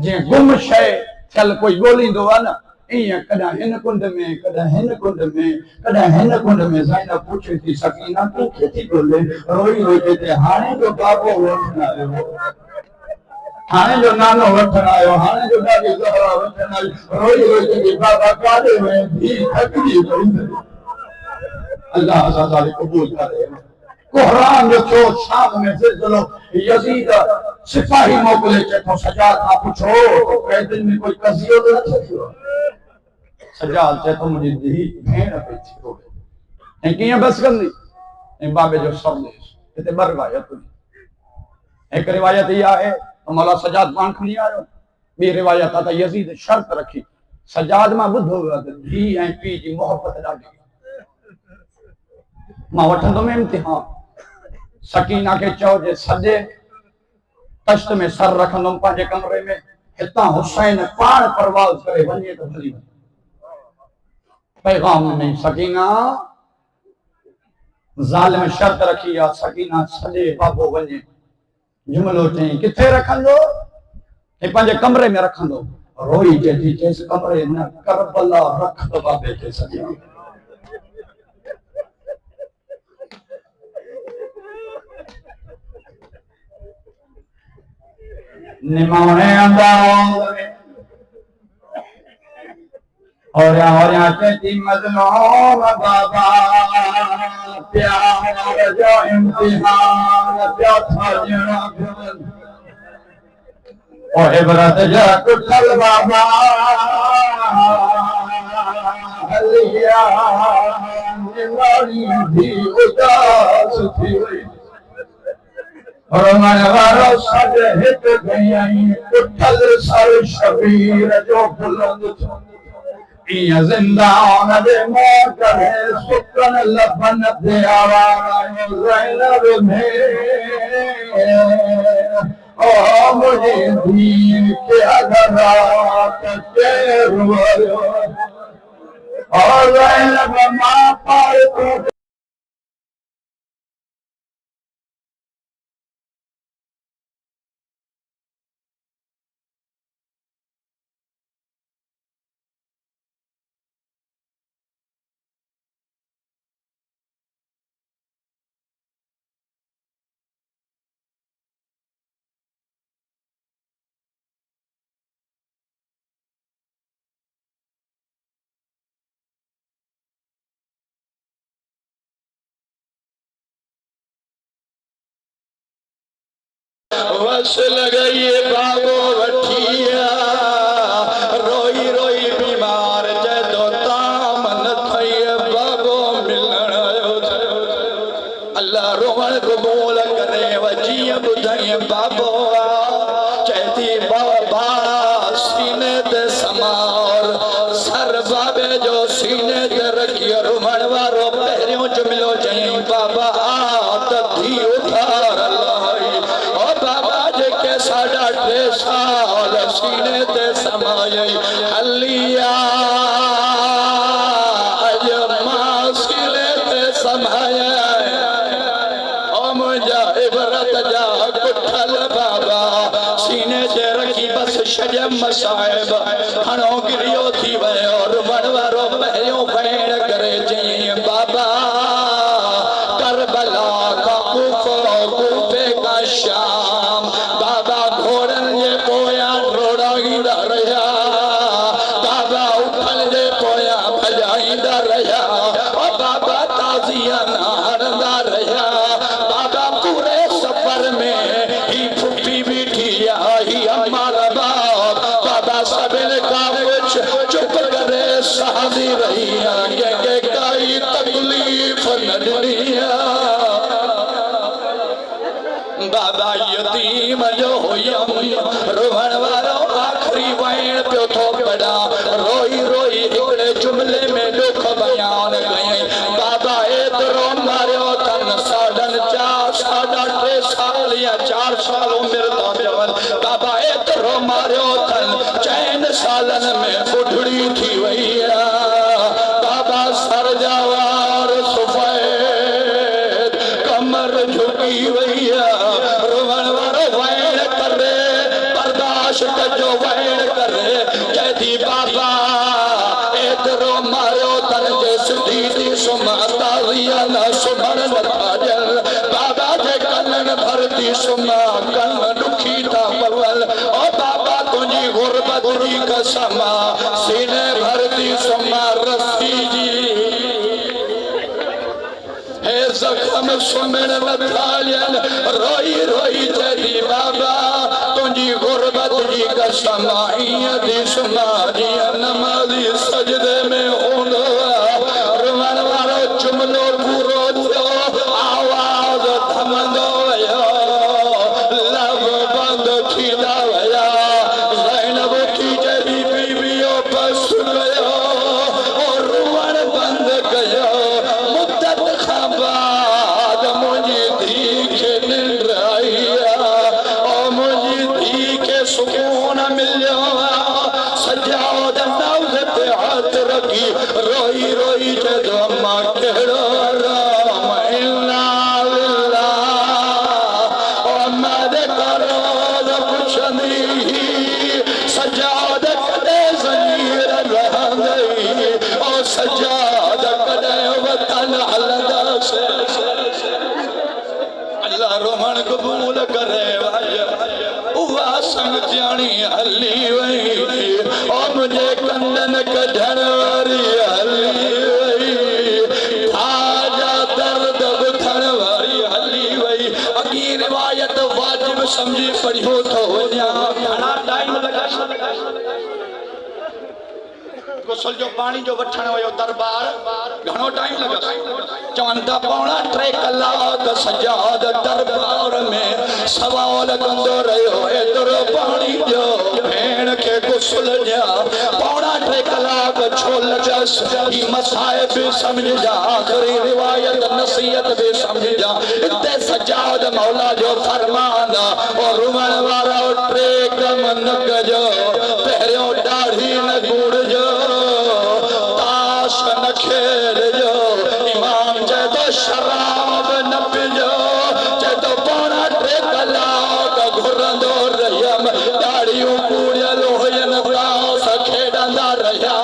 [SPEAKER 2] जे गुम शय चल कोई ॻोल्हींदो आहे न इं कदा हिन कुंड में कदा हिन कुंड में कदा हिन कुंड में ज़ैनब पूछे थी सकीना तू केती ॻोल्हे रोई रोई ते हाणे जो बाबो वठण आयो हाणे जो नानो वठण आयो हाणे जो दादी ज़हरा वठण आई रोई रोई ते बाबा काॾे वए धी थकजी वई अल्लाह असा कबूल करे कोहरान जो थियो शाम में ज़िलज़लो यजीद सिपाही मोकिले चए सजाद खां पुछो कैदिन में कोई कज़ियो न थियो सजाद चए तो मुंहिंजी धी भेण पई थी रोए ऐं कीअं बस कंदी ऐं बाबे जो संदेश हिते ॿ रिवायतूं हिकु रिवायत इहा आहे मौला सजाद पान खणी आयो ॿी रिवायत आहे त यजीद शर्त रखी सजाद मां ॿुधो वियो त धी ऐं पीउ जी मोहबत ॾाढी मां वठंदुमि इम्तिहान सकीना के चओ जे सॼे तश्त में सर रखंदुमि पंहिंजे कमरे में हितां हुसैन पाण परवाज़ करे वञे त भली वञे पैगाम में सकीना ज़ालिम शर्त रखी आहे सकीना सॼे बाबो वञे जुमलो चई किथे रखंदो हे पंहिंजे कमरे में रखंदो रोई चई चेसि कमरे न करबला रख बाबे खे सकीना निमाने अंदाज में और कहती मजलूम बाबा प्यार जो इम्तिहान प्या था जना और इबरत जा कुल बाबा लिया निमानी भी उदास थी हुई रोमन वारो सज हित गई उठल सर शबीर जो बुलंद इं जिंदान दे मौत है सुकन लबन दे आवाज़ ज़ैनब में ओ मुझे धी के अधरात के रुयो और ज़ैनब मां पर तो वस लगाइए बाबो वठिया रोई रोई
[SPEAKER 1] कोई बीमार जदो तामन थई बाबो मिलण आयो अल्लाह रोवण कबूल करे वजी बुधाई बाबो चैती बाबा सीने ते समार सर बाबे जो सीने ते रखी रोवण वारो पहिरियों जुमिलो चई बाबा तथी उधार लाई ओ बाबा जेके साडा 3 साल सीने ते समाई हलिया अजमा सीने ते समाया ओ मुझा इबरत जा कुठल बाबा सीने ते रखी बस शजम मसाइब हणो गिरियो थी वयो और वणवारो पहिरियों भेण करे चई बाबा करबला का कूफे का शाम बाबा घोड़न जे पोया रोड़ाईंदा रहिया बाबा उठल जे पोया भजाईंदा रहिया ओ बाबा ताज़िया नारदा रहिया बाबा पूरे सफर में ही फुफी बीठी ही हमारा बाप बाबा सबिल का कुछ चुप करे सहदी रही के काई तकलीफ न दुनिया बाबा यतीम जो होयम रोहण वारो आखिरी वैण पियो थो पड़ा रोई रोई हिकड़े जुमले में दुख बयान कई बाबा एतरो मारियो तन साढ़ा 3 साल या 4 साल उम्र ता जवन बाबा एतरो मारियो तन 4 सालन में बुढ़ड़ी थी वई बाबा सर जवार सफेद कमर झुकी वई जो वैण करे जैदी बाबा एतरो मारो तन जे सिधी सुमता रिया न सुमर नथा जल बाबा जे कनन भरती सुमा कन दुखी था पवल ओ बाबा तुझी गुरबत जी कसम सीने भरती सुमा रस्सी जी हे जख्म सुमण नथालियन रोई रोई जैदी बाबा तुझी गुरबत जी कसम दी सुमारी नमाजी सजदे में होंदो रोवण वारो जुमलो पूरो थियो आवाज थमंदो वयो लब बंद थींदा वया ज़ैनब की जरी बीबियो बस गयो और रोवण बंद कयो मुद्दत खां बाद मुंहिंजी धी खे निंड आई ओ मुंहिंजी धी के सुकून मिलियो सजाद नौज ते हाथ रखी रोई रोई जदो अम्मा कहिड़ो राम इन्ना लिल्लाह ओ अम्मा दे करो पुछंदी सजाद कदे ज़मीर रहंदई ओ सजाद कदे वतन हलंदा से अल्लाह रोहण कबूल करे उहा संग जानी हली वई ओ मुझे कंदन कढण वारी हली वई आजा दर्द बुथण वारी हली वई अगी रिवायत वाजिब समझी पढ़ियो तो वञा घणा टाइम लगा गुसल जो पानी जो वठण वयो दरबार घणो टाइम लगा चवन था 3 कलाक सजाद दरबार में सवाल कंदो रहियो एतरो पानी जो भेण के गुसल जा 3 कलाक छो लजस ही मसाइब समझ जा आखिरी रिवायत नसीहत भी समझ जा इते सजाद मौला जो फरमान और रुमण वारा 3 कम न कजो पहिरियों दाढ़ी न गुड़जो ताश न खेलजो इमाम जदो शराब न पिजो जदो 3 कलाक घुरंदो रहियम दाढ़ियूं कूड़ियल हुयन ताश खेॾंदा रहिया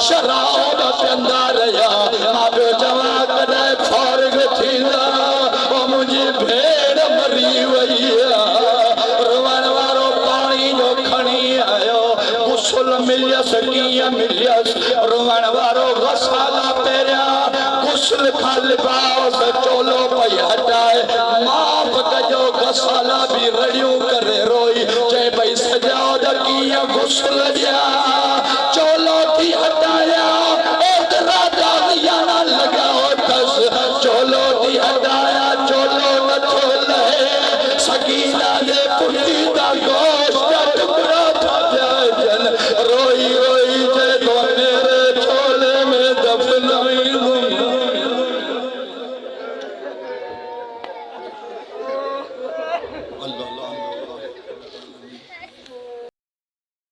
[SPEAKER 1] शराब पियंदा रहिया मां पियो चवां कॾहिं फारिग थींदा ओ मुंहिंजी भेण मरी वई रोवण वारो पाणी जो खणी आयो गुसल मिलियस कीअं मिलियस रोवण वारो गसाला पहिरियां गुसल खां लिबास चोलो पई हटाए माफ़ कजो गसाला बि रड़ियूं